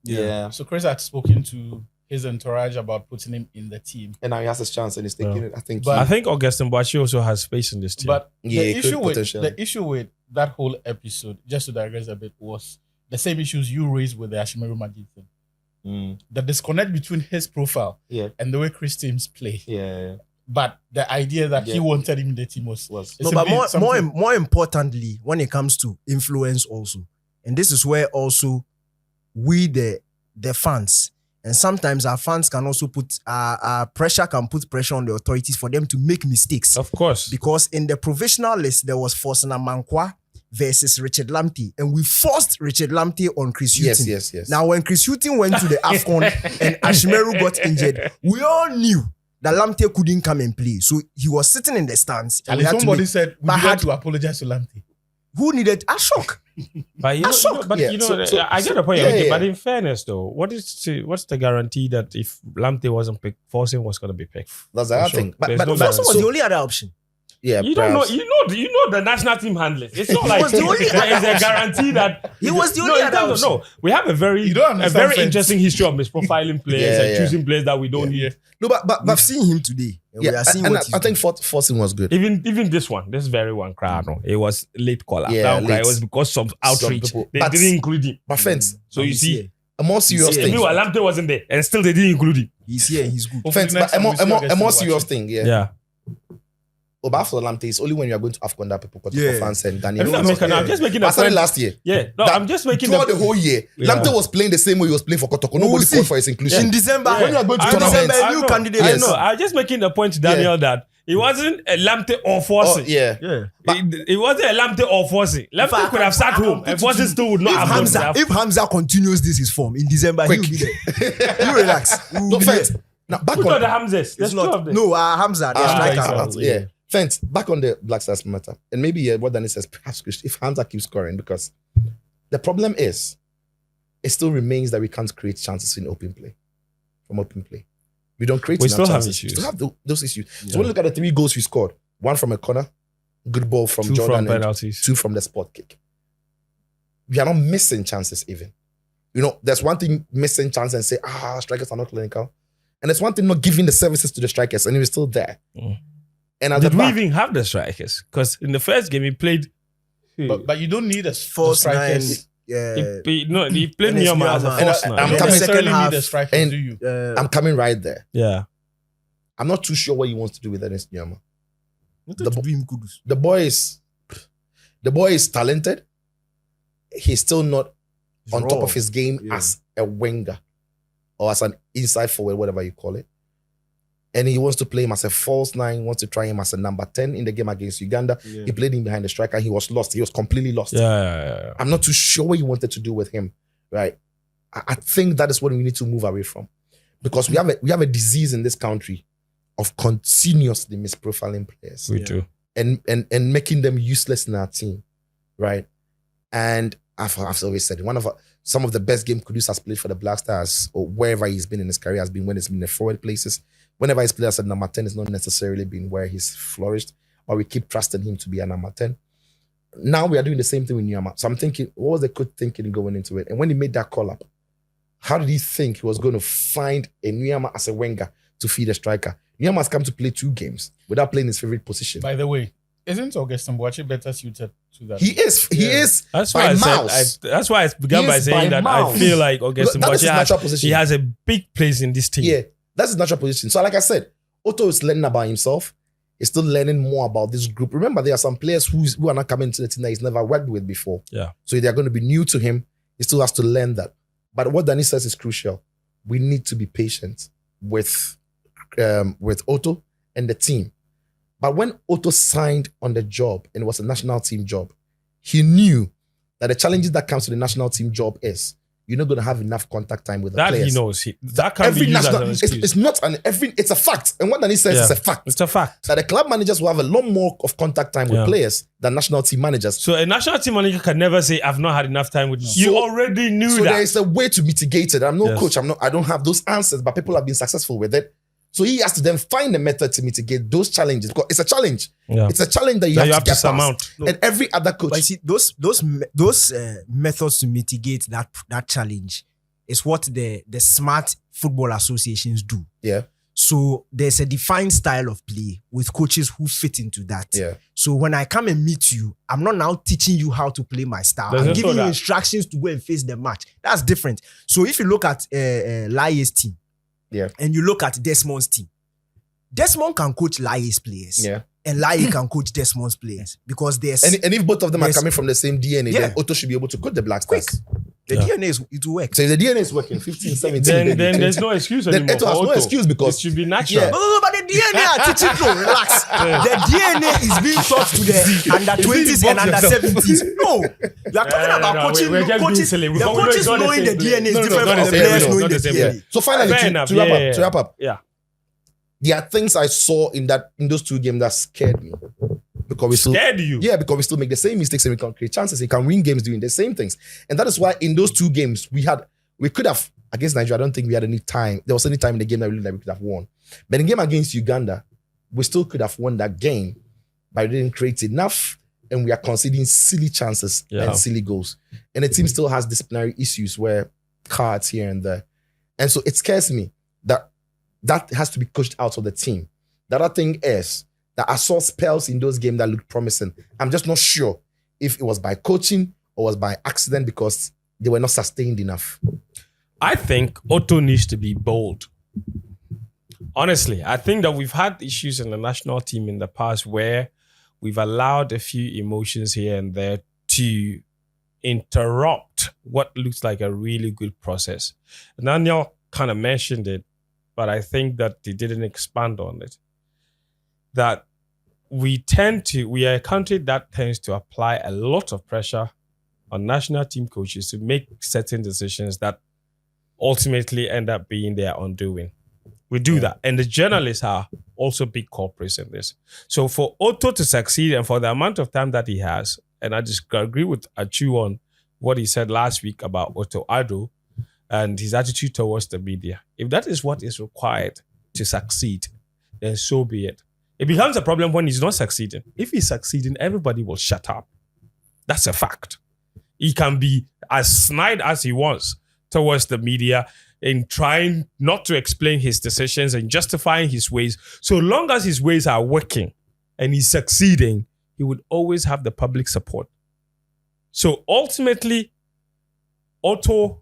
Speaker 3: Yeah.
Speaker 4: So Chris had spoken to his entourage about putting him in the team,
Speaker 3: and now he has his chance and he's taking it.
Speaker 2: I think Augustin Boachi also has space in this team.
Speaker 4: But the issue with that whole episode, just to digress a bit, was the same issues you raised with the Ashimeru Majid thing. The disconnect between his profile and the way Chris teams play.
Speaker 3: Yeah.
Speaker 4: But the idea that he wanted him in the team was
Speaker 1: no, but more importantly, when it comes to influence also, and this is where also we the fans, and sometimes our fans can also put pressure on the authorities for them to make mistakes.
Speaker 2: Of course.
Speaker 1: Because in the provisional list, there was Fosana Mankwa versus Richard Lamptey. And we forced Richard Lamptey on Chris Hughton.
Speaker 3: Yes.
Speaker 1: Now, when Chris Hughton went to the AFCON and Ashimeru got injured, we all knew that Lamptey couldn't come and play. So he was sitting in the stands.
Speaker 4: And somebody said, we had to apologize to Lamptey.
Speaker 1: Who needed a shock?
Speaker 2: But you know, I get the point. But in fairness, though, what's the guarantee that if Lamptey wasn't picked, Forsen was going to be picked?
Speaker 3: That's the other thing.
Speaker 1: But Forsen was the only other option.
Speaker 3: Yeah,
Speaker 2: You don't know.
Speaker 3: perhaps.
Speaker 2: You know the national team handlers. It's not like
Speaker 1: was the only-
Speaker 2: there is a guarantee that
Speaker 1: He was the only
Speaker 2: in terms of-
Speaker 1: other
Speaker 2: No, we have a very
Speaker 4: You don't understand Fence.
Speaker 2: interesting history of misprofiling players
Speaker 3: Yeah,
Speaker 2: and
Speaker 3: yeah.
Speaker 2: choosing players that we don't need.
Speaker 1: No, but we've seen him today. And we
Speaker 3: Yeah,
Speaker 1: are seeing
Speaker 3: and
Speaker 1: what
Speaker 3: I think forcing was good.
Speaker 2: Even this very one, crowd, no, it was late caller.
Speaker 3: Yeah,
Speaker 2: That one,
Speaker 3: late.
Speaker 2: it was because some outreach.
Speaker 3: people-
Speaker 2: They
Speaker 3: but-
Speaker 2: didn't include him.
Speaker 3: My friends,
Speaker 2: So you see,
Speaker 3: a more serious
Speaker 1: see,
Speaker 3: thing.
Speaker 2: meanwhile, Lamptey wasn't there, and still they didn't include him.
Speaker 1: he's here. He's good.
Speaker 4: Hopefully
Speaker 3: Friends,
Speaker 4: next
Speaker 3: but
Speaker 4: time we see you
Speaker 3: a
Speaker 4: guys
Speaker 3: more
Speaker 4: to
Speaker 3: serious
Speaker 4: watch it.
Speaker 3: thing, yeah.
Speaker 2: Yeah.
Speaker 3: Oh, but after Lamptey, it's only when you are going to AFCON that people got
Speaker 1: Yeah.
Speaker 3: fans and
Speaker 2: I'm,
Speaker 3: Daniel.
Speaker 2: I'm just making a
Speaker 3: I started
Speaker 2: point.
Speaker 3: last year.
Speaker 2: Yeah, no,
Speaker 3: That
Speaker 2: I'm just making
Speaker 3: throughout the whole year.
Speaker 2: Yeah.
Speaker 3: Lamptey was playing the same way he was playing for Kotoko.
Speaker 1: No,
Speaker 3: Nobody
Speaker 1: see.
Speaker 3: called for his inclusion.
Speaker 1: In December,
Speaker 3: When you are going to
Speaker 2: I know,
Speaker 3: tournaments,
Speaker 1: December,
Speaker 2: I
Speaker 1: new
Speaker 2: know,
Speaker 1: candidate.
Speaker 2: I
Speaker 3: Yes.
Speaker 2: know. I'm just making the point to Daniel that it wasn't a Lamptey or
Speaker 3: oh,
Speaker 2: Forsey.
Speaker 3: yeah.
Speaker 1: Yeah.
Speaker 2: It wasn't a Lamptey or Forsey. Lamptey could have sat home, and Forsey still would not have done
Speaker 1: If Hamza continues his form in December, he will be there. You relax. He will
Speaker 3: No,
Speaker 1: be
Speaker 3: Fence.
Speaker 1: there.
Speaker 3: Now, back
Speaker 2: Who
Speaker 3: on
Speaker 2: got the Hamzes? There's
Speaker 1: It's
Speaker 2: two
Speaker 1: not.
Speaker 2: of them.
Speaker 1: No, Hamza, the striker.
Speaker 3: yeah. Fence, back on the Black Stars matter. And maybe what Danny says, perhaps if Hamza keeps scoring, because the problem is, it still remains that we can't create chances in open play. From open play. We don't create
Speaker 2: We
Speaker 3: enough
Speaker 2: still have
Speaker 3: chances.
Speaker 2: issues.
Speaker 3: We still have those issues. So when you look at the 3 goals we scored, 1 from a corner, good ball from
Speaker 2: 2
Speaker 3: Jordan,
Speaker 2: from
Speaker 3: and
Speaker 2: penalties.
Speaker 3: 2 from the spot kick. We are not missing chances even. You know, there's one thing missing chances and say, strikers are not clinical. And there's one thing not giving the services to the strikers, and we're still there.
Speaker 2: Mm.
Speaker 3: And at
Speaker 2: Did
Speaker 3: the
Speaker 2: we
Speaker 3: back,
Speaker 2: even have the strikers? Because in the first game, he played.
Speaker 4: But you don't need a
Speaker 1: False nine.
Speaker 4: strikers.
Speaker 1: Yeah.
Speaker 2: He played
Speaker 1: Dennis
Speaker 2: Myanmar as a
Speaker 1: Myanmar.
Speaker 2: false
Speaker 3: And
Speaker 2: nine.
Speaker 3: I'm
Speaker 4: You don't
Speaker 3: coming-
Speaker 4: necessarily
Speaker 1: second
Speaker 4: need a
Speaker 1: half,
Speaker 4: strikers,
Speaker 3: and-
Speaker 4: do you?
Speaker 3: I'm coming right there.
Speaker 2: Yeah.
Speaker 3: I'm not too sure what he wants to do with Dennis Nyama.
Speaker 1: The do him kudos.
Speaker 3: The boy is talented. He's still not
Speaker 1: He's
Speaker 3: on top
Speaker 1: raw.
Speaker 3: of his game
Speaker 1: Yeah.
Speaker 3: as a winger or as an inside forward, whatever you call it. And he wants to play him as a false 9, wants to try him as a number 10 in the game against Uganda.
Speaker 1: Yeah.
Speaker 3: He played him behind the striker. He was lost. He was completely lost.
Speaker 2: Yeah.
Speaker 3: I'm not too sure what he wanted to do with him, right? I think that is what we need to move away from, because we have a disease in this country of continuously misprofiling players
Speaker 2: We too.
Speaker 3: and making them useless in our team, right? And I've always said some of the best game Kudus has played for the Black Stars or wherever he's been in his career has been when it's been in the forward places. Whenever he's played as a number 10, it's not necessarily been where he's flourished, or we keep trusting him to be a number 10. Now we are doing the same thing with Nyama. So I'm thinking, what was the coach thinking going into it? And when he made that call up, how did he think he was going to find a Nyama as a winger to feed a striker? Nyama has come to play 2 games without playing his favorite position.
Speaker 4: By the way, isn't Augustin Boache better suited to that?
Speaker 3: He is.
Speaker 2: That's
Speaker 3: by
Speaker 2: why I
Speaker 3: miles.
Speaker 2: said. That's why I began
Speaker 3: He
Speaker 2: by
Speaker 3: is
Speaker 2: saying
Speaker 3: by
Speaker 2: that
Speaker 3: miles.
Speaker 2: I feel like Augustin
Speaker 3: That is his
Speaker 2: Boache
Speaker 3: natural position.
Speaker 2: he has a big place in this team.
Speaker 3: Yeah, that's his natural position. So like I said, Otto is learning about himself. He's still learning more about this group. Remember, there are some players who are not coming to the team that he's never worked with before.
Speaker 2: Yeah.
Speaker 3: So they're going to be new to him. He still has to learn that. But what Danny says is crucial. We need to be patient with Otto and the team. But when Otto signed on the job, and it was a national team job, he knew that the challenges that comes to the national team job is you're not going to have enough contact time with the
Speaker 2: That
Speaker 3: players.
Speaker 2: he knows. That can be used as an excuse.
Speaker 3: It's not it's a fact. And what Danny says is a fact.
Speaker 2: It's a fact.
Speaker 3: That the club managers will have a lot more of contact time with
Speaker 2: Yeah.
Speaker 3: players than national team managers.
Speaker 2: So a national team manager can never say, "I've not had enough time with you." You
Speaker 3: So-
Speaker 2: already knew
Speaker 3: So
Speaker 2: that.
Speaker 3: there is a way to mitigate it. I'm no
Speaker 2: Yes.
Speaker 3: coach. I don't have those answers, but people have been successful with it. So he has to then find a method to mitigate those challenges, because it's a challenge.
Speaker 2: Yeah.
Speaker 3: It's a challenge that you
Speaker 2: That
Speaker 3: have to get
Speaker 2: surmount.
Speaker 3: past. And every other coach.
Speaker 1: But you see, those methods to mitigate that challenge is what the smart football associations do.
Speaker 3: Yeah.
Speaker 1: So there's a defined style of play with coaches who fit into that.
Speaker 3: Yeah.
Speaker 1: So when I come and meet you, I'm not now teaching you how to play my style.
Speaker 2: There's
Speaker 1: I'm
Speaker 2: also
Speaker 1: giving you
Speaker 2: that.
Speaker 1: instructions to go and face the match. That's different. So if you look at Laie's team,
Speaker 3: Yeah.
Speaker 1: and you look at Desmond's team, Desmond can coach Laie's players.
Speaker 3: Yeah.
Speaker 1: And Laie can coach Desmond's players, because there's
Speaker 3: And if both of them are
Speaker 1: Yes.
Speaker 3: coming from the same DNA,
Speaker 1: Yeah.
Speaker 3: then Otto should be able to coach the Black Stars.
Speaker 1: the
Speaker 2: Yeah.
Speaker 1: DNA it will work.
Speaker 3: So if the DNA is working 15, 17.
Speaker 2: Then there's no excuse
Speaker 3: Then
Speaker 2: anymore.
Speaker 3: Eto has
Speaker 2: for
Speaker 3: no
Speaker 2: Otto.
Speaker 3: excuse because-
Speaker 2: it should be natural.
Speaker 3: Yeah.
Speaker 1: No, but the DNA are teaching. No, relax. The DNA is being taught to the under 20s and under 70s. No, you are talking about coaching.
Speaker 2: We're just being
Speaker 1: coaches,
Speaker 2: silly.
Speaker 1: the
Speaker 2: We know
Speaker 1: coaches
Speaker 2: it's not the
Speaker 1: knowing the
Speaker 2: same
Speaker 1: DNA is
Speaker 2: play.
Speaker 1: different
Speaker 2: not
Speaker 1: from
Speaker 2: the
Speaker 1: the
Speaker 2: same
Speaker 1: players
Speaker 2: play.
Speaker 1: knowing
Speaker 2: Not
Speaker 1: the
Speaker 2: the same
Speaker 1: DNA.
Speaker 2: play.
Speaker 3: So finally,
Speaker 2: Fair
Speaker 3: to
Speaker 2: enough.
Speaker 3: wrap
Speaker 2: Yeah,
Speaker 3: up,
Speaker 2: yeah,
Speaker 3: to wrap up,
Speaker 2: Yeah.
Speaker 3: there are things I saw in those 2 games that scared me. Because we still
Speaker 2: Scared you.
Speaker 3: Yeah, because we still make the same mistakes and we can create chances. We can win games doing the same things. And that is why in those 2 games, we could have, against Nigeria, I don't think we had any time. There was any time in the game that we could have won. But in the game against Uganda, we still could have won that game but we didn't create enough, and we are conceding silly chances and silly goals. And the team still has disciplinary issues where cards here and there. And so it scares me that has to be coached out of the team. The other thing is that I saw spells in those games that looked promising. I'm just not sure if it was by coaching or was by accident because they were not sustained enough.
Speaker 2: I think Otto needs to be bold. Honestly, I think that we've had issues in the national team in the past where we've allowed a few emotions here and there to interrupt what looks like a really good process. And Daniel kind of mentioned it, but I think that they didn't expand on it. That we are a country that tends to apply a lot of pressure on national team coaches to make certain decisions that ultimately end up being their undoing. We do that. And the journalists are also big culprits in this. So for Otto to succeed and for the amount of time that he has, and I just agree with Achu on what he said last week about Otto Addo and his attitude towards the media. If that is what is required to succeed, then so be it. It becomes a problem when he's not succeeding. If he's succeeding, everybody will shut up. That's a fact. He can be as snide as he wants towards the media in trying not to explain his decisions and justifying his ways. So long as his ways are working and he's succeeding, he would always have the public support. So ultimately, Otto,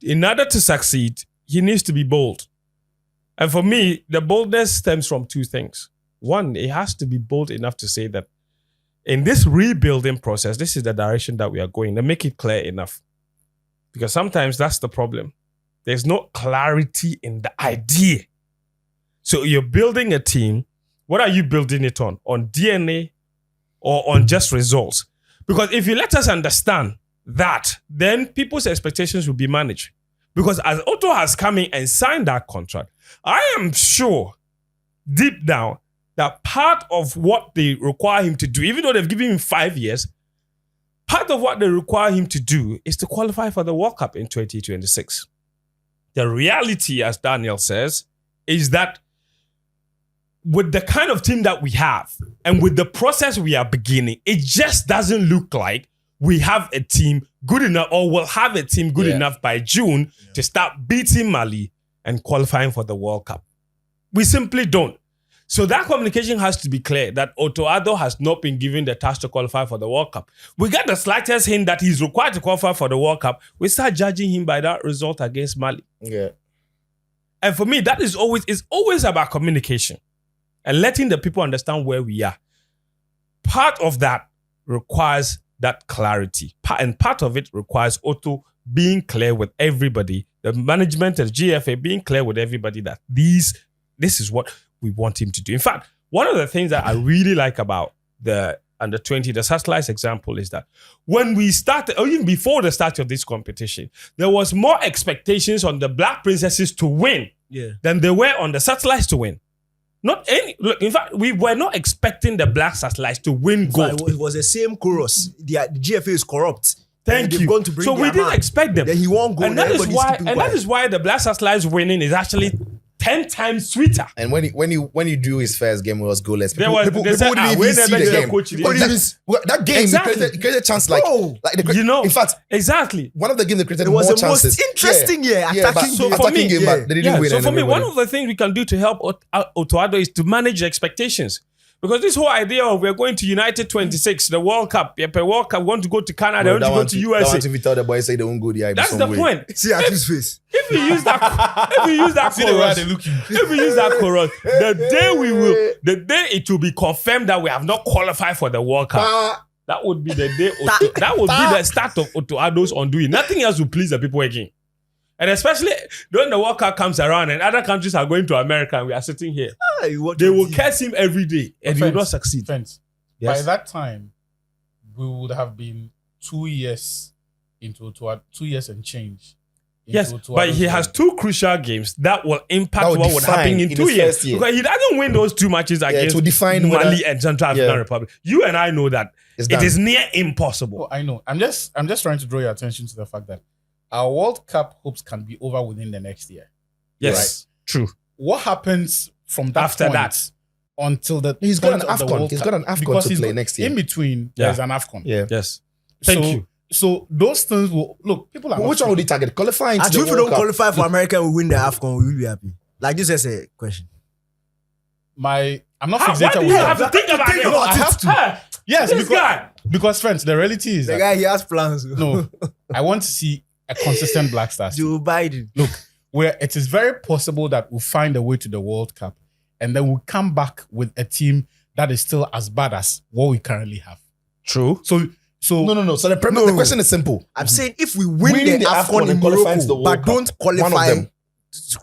Speaker 2: in order to succeed, he needs to be bold. And for me, the boldness stems from two things. One, it has to be bold enough to say that in this rebuilding process, this is the direction that we are going, and make it clear enough. Because sometimes that's the problem. There's no clarity in the idea. So you're building a team. What are you building it on? On DNA or on just results? Because if you let us understand that, then people's expectations will be managed. Because as Otto has come in and signed that contract, I am sure deep down that part of what they require him to do, even though they've given him 5 years, part of what they require him to do is to qualify for the World Cup in 2026. The reality, as Daniel says, is that with the kind of team that we have and with the process we are beginning, it just doesn't look like we have a team good enough or will have a team good enough by June to start beating Mali and qualifying for the World Cup. We simply don't. So that communication has to be clear that Otto Addo has not been given the task to qualify for the World Cup. We get the slightest hint that he's required to qualify for the World Cup. We start judging him by that result against Mali.
Speaker 3: Yeah.
Speaker 2: And for me, that is always about communication and letting the people understand where we are. Part of that requires that clarity. And part of it requires Otto being clear with everybody, the management and GFA being clear with everybody that this is what we want him to do. In fact, one of the things that I really like about the under 20, the satellites example, is that when we started, or even before the start of this competition, there was more expectations on the Black Princesses to win than there were on the satellites to win. In fact, we were not expecting the Black Satellites to win gold.
Speaker 1: It was the same chorus. The GFA is corrupt.
Speaker 2: Thank you. So we didn't expect them.
Speaker 1: Then he won gold.
Speaker 2: And that is why the Black Satellites winning is actually 10 times sweeter.
Speaker 3: And when you do his first game, it was goalless.
Speaker 2: People didn't even see the game.
Speaker 3: That game, he created a chance in fact,
Speaker 2: exactly.
Speaker 3: One of the games they created
Speaker 1: it was
Speaker 3: more
Speaker 1: the
Speaker 3: chances.
Speaker 1: most interesting
Speaker 3: attacking game, but they didn't win.
Speaker 2: So for me, one of the things we can do to help Otto Addo is to manage expectations. Because this whole idea of we're going to United 26, the World Cup, we want to go to Canada, we want to go to USA.
Speaker 3: If you tell the boys say they won't go there,
Speaker 2: that's the point.
Speaker 1: See Atu's face.
Speaker 2: If we use that chorus, the day it will be confirmed that we have not qualified for the World Cup, that would be the day. That would be the start of Otto Addo's undoing. Nothing else will please the people again. And especially when the World Cup comes around and other countries are going to America and we are sitting here, they will curse him every day and he will not succeed.
Speaker 4: Yes. By that time, we would have been 2 years into 2 years and change.
Speaker 2: Yes, but he has two crucial games that will impact what would happen in 2 years. Because he doesn't win those two matches against Mali and Central African Republic. You and I know that it is near impossible.
Speaker 4: Oh, I know. I'm just trying to draw your attention to the fact that our World Cup hopes can be over within the next year.
Speaker 2: Yes, right? True.
Speaker 4: What happens from that after point? That? until the
Speaker 3: He's got
Speaker 4: point
Speaker 3: an
Speaker 4: of the
Speaker 3: AFCON.
Speaker 4: World
Speaker 3: He's
Speaker 4: Cup,
Speaker 3: got an AFCON
Speaker 4: because
Speaker 3: to
Speaker 4: he's
Speaker 3: play
Speaker 4: got-
Speaker 3: next year.
Speaker 4: In between,
Speaker 2: Yeah.
Speaker 4: there's an AFCON.
Speaker 3: Yeah.
Speaker 2: Yes. Thank you.
Speaker 4: So those things will look. People are.
Speaker 3: But which one would he target? Qualifying to
Speaker 1: Actually,
Speaker 3: the
Speaker 1: if we
Speaker 3: World
Speaker 1: don't
Speaker 3: Cup?
Speaker 1: qualify for America and we win the AFCON, we will be happy. Like this is a question.
Speaker 4: I'm not
Speaker 2: Why
Speaker 4: fixated
Speaker 2: do
Speaker 4: with
Speaker 2: you
Speaker 4: that.
Speaker 2: have to think about it?
Speaker 1: No,
Speaker 4: I have to.
Speaker 2: Huh?
Speaker 4: Yes,
Speaker 2: This guy.
Speaker 4: because friends, the reality is
Speaker 1: The
Speaker 4: that
Speaker 1: guy, he has plans.
Speaker 4: no, I want to see a consistent Black Stars team.
Speaker 1: Joe Biden.
Speaker 4: Look, where it is very possible that we'll find a way to the World Cup, and then we'll come back with a team that is still as bad as what we currently have.
Speaker 2: True.
Speaker 4: So
Speaker 3: No. So the question is simple.
Speaker 1: I'm saying if we win
Speaker 3: Winning
Speaker 1: the
Speaker 3: the
Speaker 1: AFCON
Speaker 3: AFCON
Speaker 1: in
Speaker 3: and qualifying to the
Speaker 1: Morocco,
Speaker 3: World
Speaker 1: but
Speaker 3: Cup,
Speaker 1: don't
Speaker 3: one of
Speaker 1: qualify,
Speaker 3: them.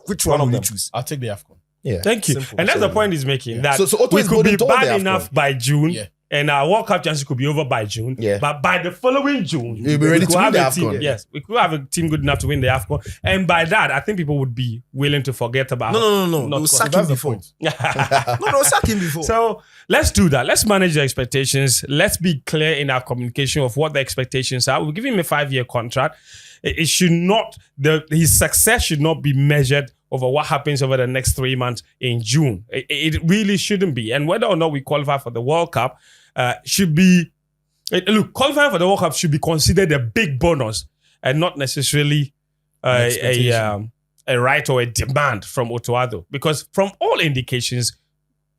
Speaker 1: which one
Speaker 3: One of
Speaker 1: will you
Speaker 3: them.
Speaker 1: choose?
Speaker 4: I'll take the AFCON.
Speaker 3: Yeah.
Speaker 2: Thank you.
Speaker 3: Simple.
Speaker 2: And that's
Speaker 3: So-
Speaker 2: the point he's making. That
Speaker 3: So Otto
Speaker 2: we
Speaker 3: is
Speaker 2: could be
Speaker 3: building toward
Speaker 2: bad
Speaker 3: the
Speaker 2: enough
Speaker 3: AFCON.
Speaker 2: by June,
Speaker 4: Yeah.
Speaker 2: and our World Cup chances could be over by June.
Speaker 3: Yeah.
Speaker 2: But by the following June,
Speaker 3: You'll be ready
Speaker 2: we
Speaker 3: to
Speaker 2: could
Speaker 3: win
Speaker 2: have
Speaker 3: the
Speaker 2: a team.
Speaker 3: AFCON.
Speaker 2: Yes, we could have a team good enough to win the AFCON. And by that, I think people would be willing to forget about.
Speaker 1: No.
Speaker 2: Not
Speaker 1: They'll sack him
Speaker 4: That's the
Speaker 1: before.
Speaker 4: point.
Speaker 1: No, they'll sack him before.
Speaker 2: So let's do that. Let's manage the expectations. Let's be clear in our communication of what the expectations are. We'll give him a 5-year contract. It should not, his success should not be measured over what happens over the next 3 months in June. It really shouldn't be. And whether or not we qualify for the World Cup should be, look, qualifying for the World Cup should be considered a big bonus and not necessarily a right or a demand from Otoado. Because from all indications,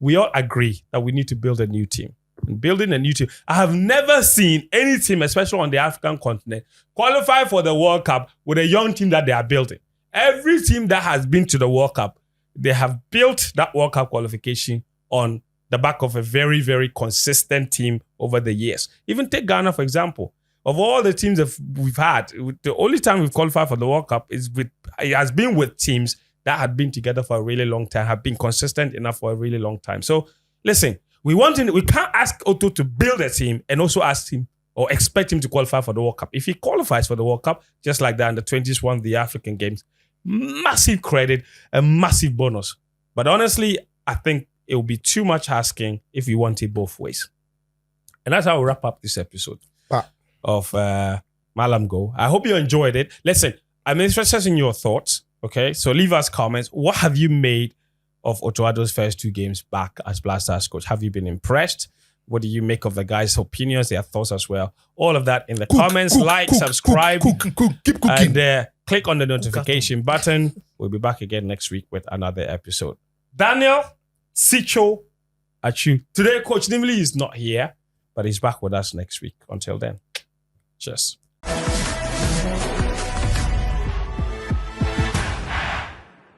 Speaker 2: we all agree that we need to build a new team. And building a new team. I have never seen any team, especially on the African continent, qualify for the World Cup with a young team that they are building. Every team that has been to the World Cup, they have built that World Cup qualification on the back of a very, very consistent team over the years. Even take Ghana, for example. Of all the teams that we've had, the only time we've qualified for the World Cup it has been with teams that had been together for a really long time, have been consistent enough for a really long time. So listen, we can't ask Otto to build a team and also ask him or expect him to qualify for the World Cup. If he qualifies for the World Cup, just like that in the 20s won the African Games, massive credit, a massive bonus. But honestly, I think it will be too much asking if we want it both ways. And that's how we wrap up this episode of Mallam Goal. I hope you enjoyed it. Listen, I'm interested in your thoughts. Okay, so leave us comments. What have you made of Otoado's first 2 games back as Black Stars coach? Have you been impressed? What do you make of the guys' opinions, their thoughts as well? All of that in the comments. Subscribe,
Speaker 3: keep cooking.
Speaker 2: and click on the notification button. We'll be back again next week with another episode. Daniel Sicho Achu. Today, Coach Nimley is not here, but he's back with us next week. Until then, cheers.